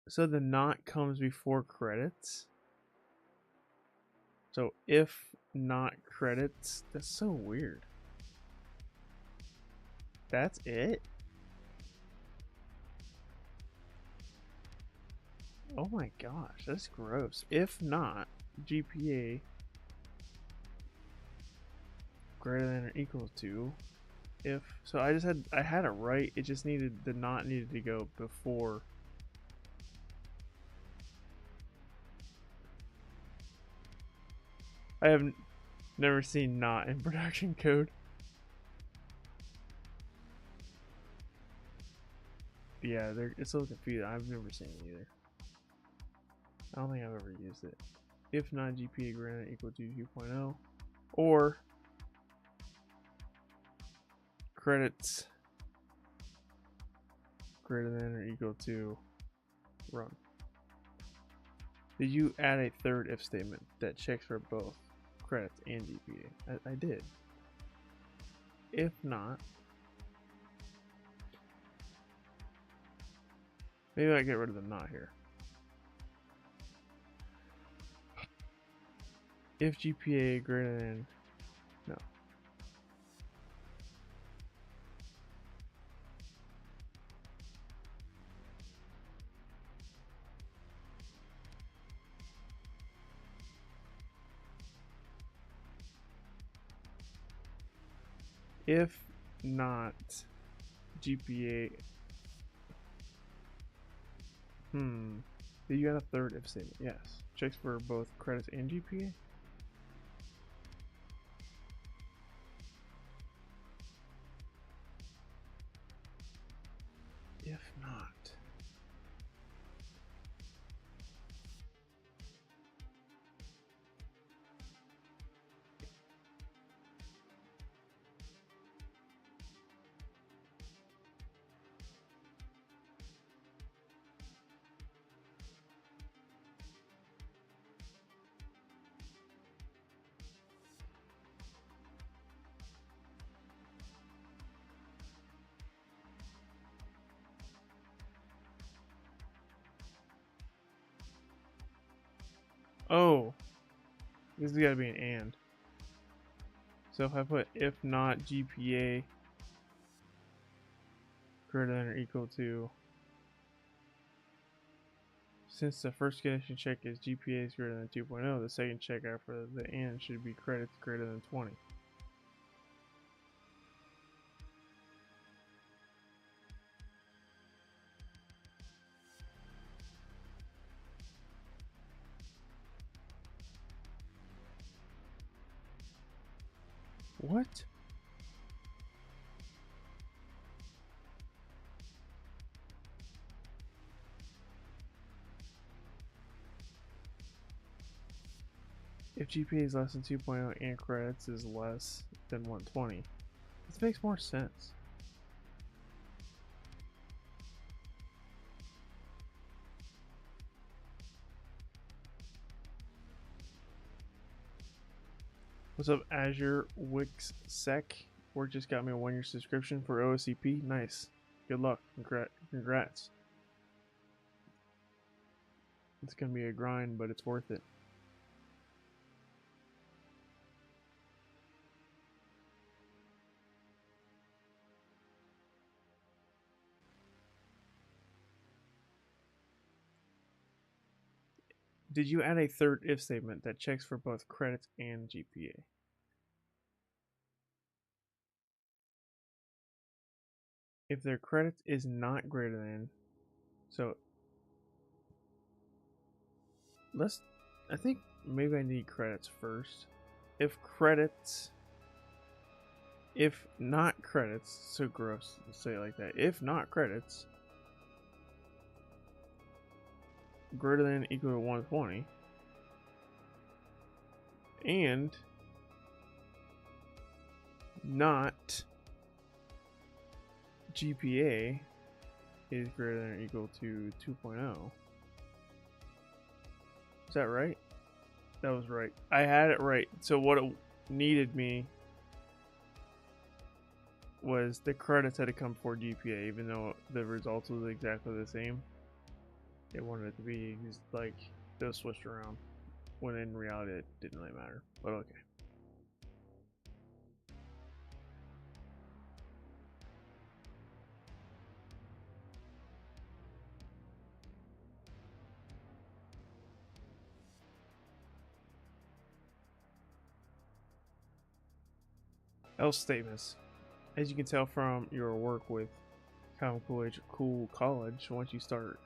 So the not comes before credits? So if not credits, that's so weird. That's it? Oh my gosh, that's gross. If not, GPA greater than or equal to, if, so I had it right, it just needed, the not needed to go before. I have never seen not in production code. Yeah, it's so confusing. I've never seen it either. I don't think I've ever used it. If not GPA greater than or equal to 2.0, or credits greater than or equal to run. Did you add a third if statement that checks for both credits and GPA? I did. If not, maybe I get rid of the not here. If GPA greater than, no. If not GPA, did you add a third if statement? Yes. Checks for both credits and GPA? If not. Oh, this has got to be an and. So if I put if not GPA greater than or equal to, since the first condition check is GPA is greater than 2.0, the second check after the and should be credits greater than 20. What? If GPA is less than 2.0 and credits is less than 120. This makes more sense. What's up, Azure Wix Sec? Work just got me a 1-year subscription for OSCP. Nice. Good luck. Congrats. It's gonna be a grind, but it's worth it. Did you add a third if statement that checks for both credits and GPA? If their credits is not greater than, so I think maybe I need credits first. If not credits, so gross, let's say it like that. If not credits greater than equal to 120 and not GPA is greater than or equal to 2.0. Is that right? That was right. I had it right. So what it needed me was the credits had to come before GPA, even though the results was exactly the same. It wanted it to be like those switched around, when in reality it didn't really matter. But okay. Else statements. As you can tell from your work with Cool College, once you start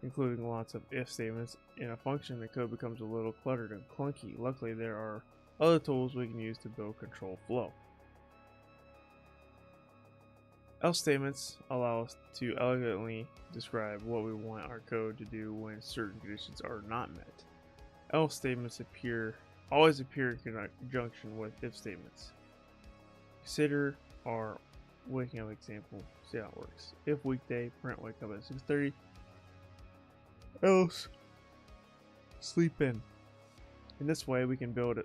including lots of if statements in a function, the code becomes a little cluttered and clunky. Luckily, there are other tools we can use to build control flow. Else statements allow us to elegantly describe what we want our code to do when certain conditions are not met. Else statements always appear in conjunction with if statements. Consider our waking up example. See how it works. If weekday, print wake up at 6:30. Else sleep in. In this way, we can build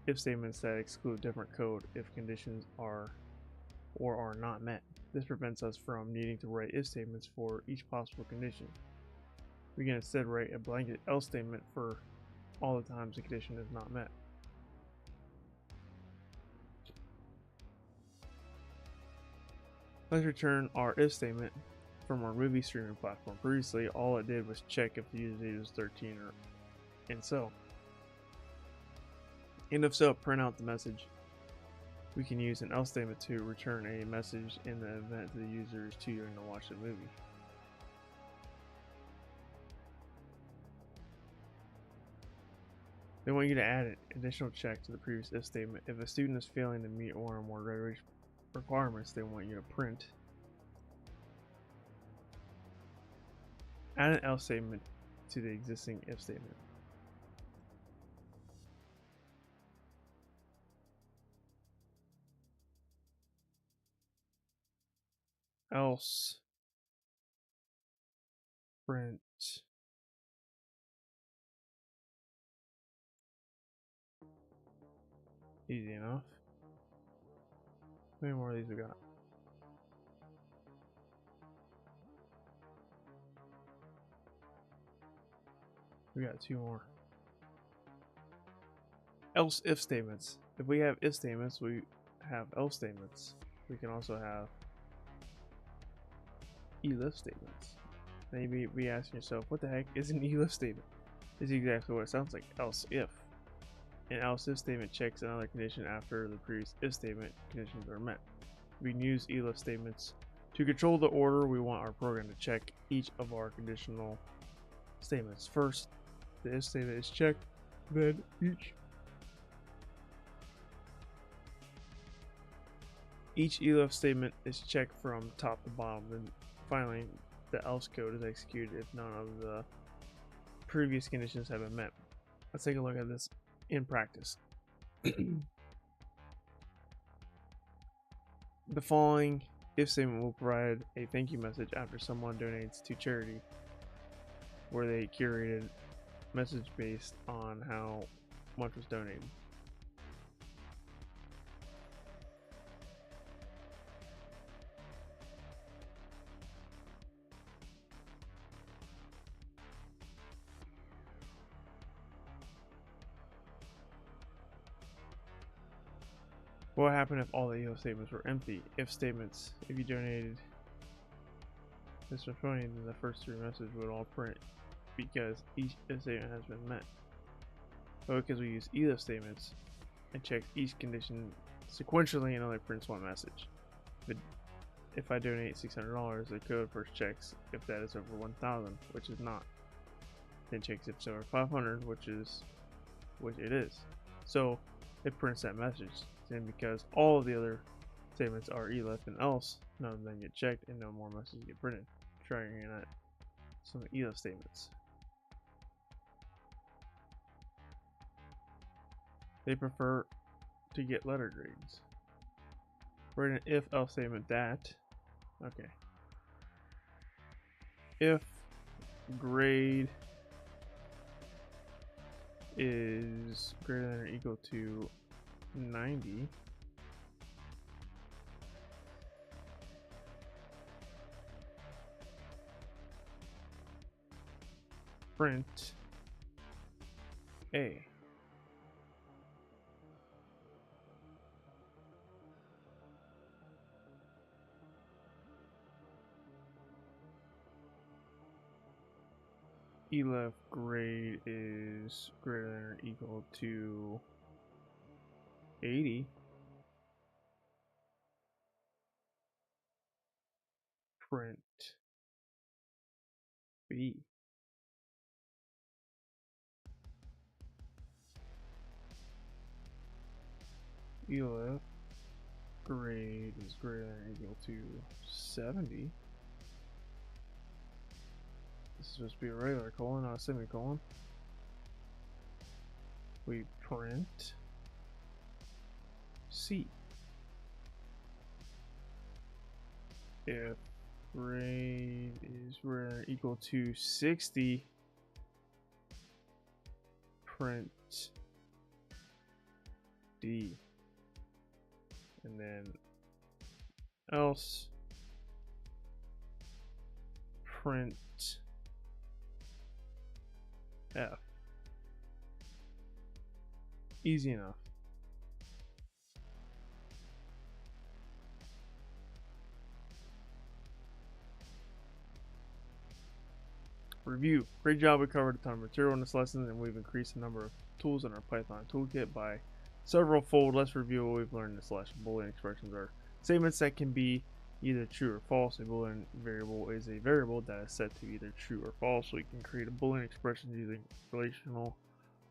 if statements that exclude different code if conditions are or are not met. This prevents us from needing to write if statements for each possible condition. We can instead write a blanket else statement for all the times the condition is not met. Let's return our if statement from our movie streaming platform. Previously, all it did was check if the user age was 13 and so. And if so, print out the message. We can use an else statement to return a message in the event the user is too young to watch the movie. They want you to add an additional check to the previous if statement. If a student is failing to meet one or more graduation requirements, they want you to print. Add an else statement to the existing if statement. Else print easy enough. How many more of these we got? We got 2 more. Else if statements. If we have if statements, we have else statements. We can also have elif statements. Maybe be asking yourself, what the heck is an elif statement? This is exactly what it sounds like. Else if. An else if statement checks another condition after the previous if statement conditions are met. We can use elif statements to control the order we want our program to check each of our conditional statements. First, the if statement is checked, then each Each elif statement is checked from top to bottom. Then finally, the else code is executed if none of the previous conditions have been met. Let's take a look at this in practice. The following if statement will provide a thank you message after someone donates to charity, where they curated message based on how much was donated. What would happen if all the elif statements were empty? If statements, if you donated this was funny, then the first three messages would all print because each if statement has been met. But because we use elif statements, it checks each condition sequentially and only prints one message. But if I donate $600, the code first checks if that is over 1,000, which is not. Then checks if it's over 500, which it is. So it prints that message. And because all of the other statements are elif and else, none of them get checked and no more messages get printed. Trying at some elif statements. They prefer to get letter grades. Write an if else statement that, okay, if grade is greater than or equal to 90, print A. Elif grade is greater than or equal to 80. Print B. Elif grade is greater than or equal to 70. This is supposed to be a regular colon, not a semicolon. We print C. If grade is greater than or equal to 60, print D. And then else print F. Easy enough. Review. Great job. We covered a ton of material in this lesson, and we've increased the number of tools in our Python toolkit by several fold. Let's review what we've learned in this lesson. Boolean expressions are statements that can be either true or false. A Boolean variable is a variable that is set to either true or false. So you can create a Boolean expression using relational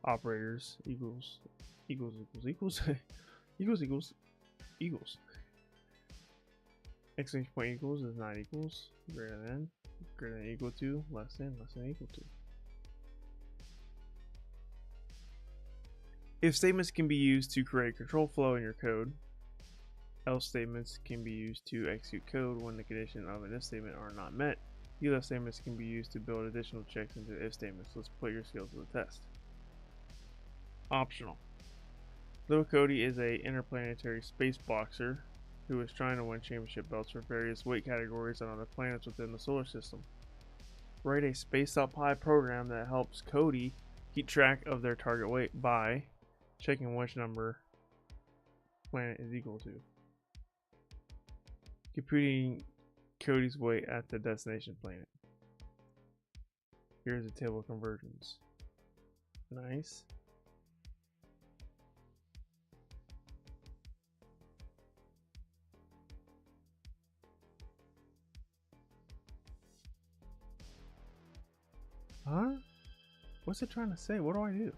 operators equals equals. Exclamation point equals is not equals, greater than equal to, less than equal to. If statements can be used to create control flow in your code, else statements can be used to execute code when the condition of an if statement are not met. Elif statements can be used to build additional checks into if statements. Let's put your skills to the test. Optional. Little Cody is a interplanetary space boxer who is trying to win championship belts for various weight categories on other planets within the solar system. Write a space.py program that helps Cody keep track of their target weight by checking which number planet is equal to. Computing Cody's weight at the destination planet. Here's a table of conversions. Nice. Huh? What's it trying to say? What do I do?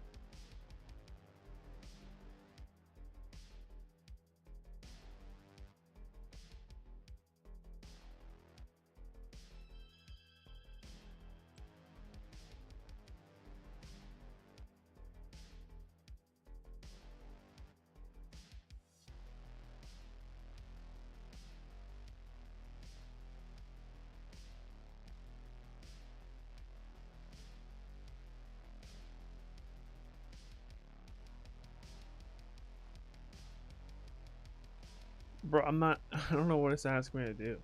Bro, I'm not. I don't know what it's asking me to do.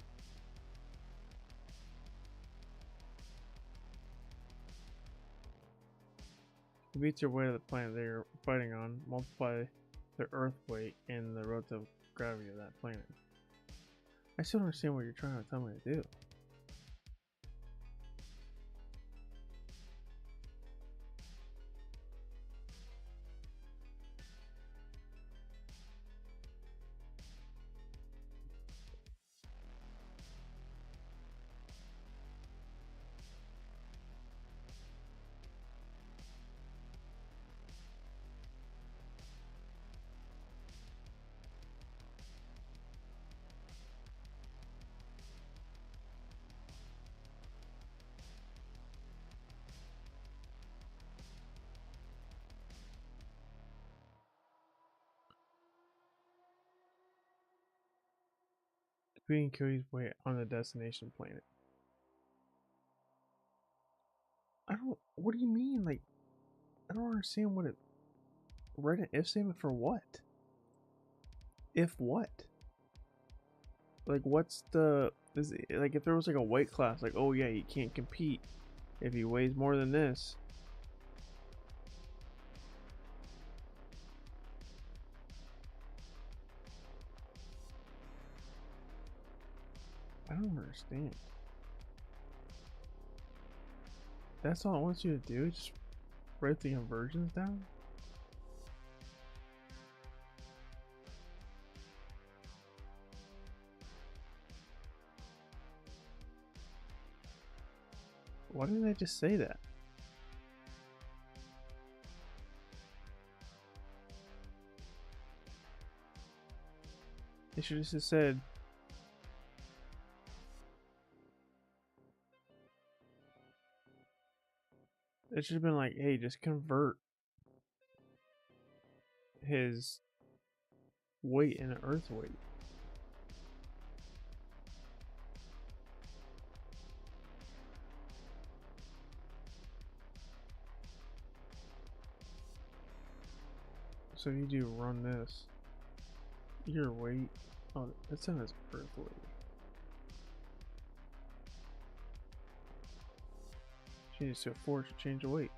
To beat your way to the planet they're fighting on, multiply the Earth weight and the relative gravity of that planet. I still don't understand what you're trying to tell me to do. Being Cody's way on the destination planet. What do you mean? Like, I don't understand what it. Write an if statement for what? If what? Like, what's the. Like, if there was like a weight class, like, oh yeah, he can't compete if he weighs more than this. I don't understand. That's all it wants you to do? Just write the conversions down? Why didn't I just say that? They should have just said. It should have been like, hey, just convert his weight into Earth weight. So if you do run this, your weight, oh, that's in his Earth weight. Change to a force to change the weight.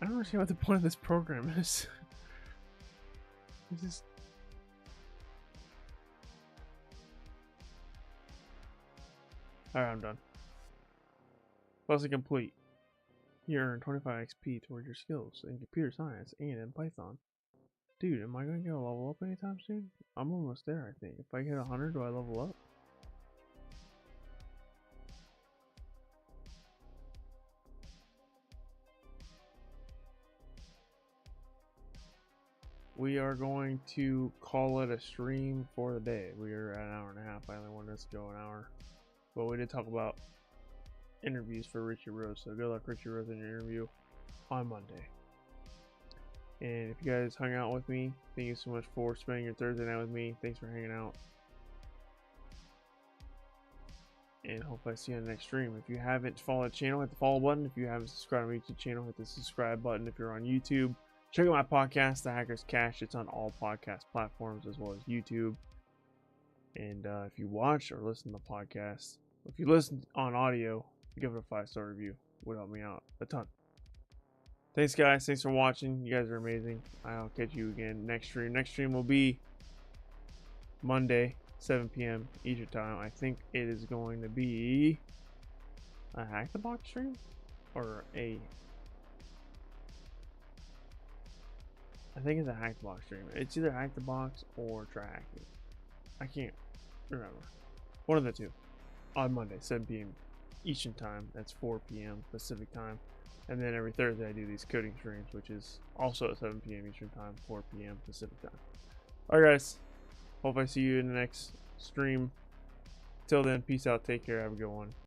I don't understand what the point of this program is. It's just. Alright, I'm done. Lesson complete. You earn 25 XP towards your skills in computer science and in Python. Dude, am I gonna get a level up anytime soon? I'm almost there, I think. If I hit 100, do I level up? We are going to call it a stream for the day. We are at an hour and a half. I only wanted us to go an hour. But we did talk about interviews for Richie Rose. So good luck, Richie Rose, in your interview on Monday. And if you guys hung out with me, thank you so much for spending your Thursday night with me. Thanks for hanging out. And hope I see you on the next stream. If you haven't followed the channel, hit the follow button. If you haven't subscribed to my YouTube channel, hit the subscribe button. If you're on YouTube, check out my podcast, The Hacker's Cache. It's on all podcast platforms as well as YouTube. And if you watch or listen to the podcast, if you listen on audio, give it a 5-star review. It would help me out a ton. Thanks, guys. Thanks for watching. You guys are amazing. I'll catch you again next stream. Next stream will be Monday, 7 p.m. Eastern time. I think it is going to be a Hack the Box stream or a. I think it's a Hack the Box stream. It's either Hack the Box or Try Hacking. I can't remember. One of the two. On Monday, 7 p.m. Eastern time. That's 4 p.m. Pacific time. And then every Thursday I do these coding streams, which is also at 7 p.m. Eastern time, 4 p.m. Pacific time. Alright, guys. Hope I see you in the next stream. Till then, peace out. Take care. Have a good one.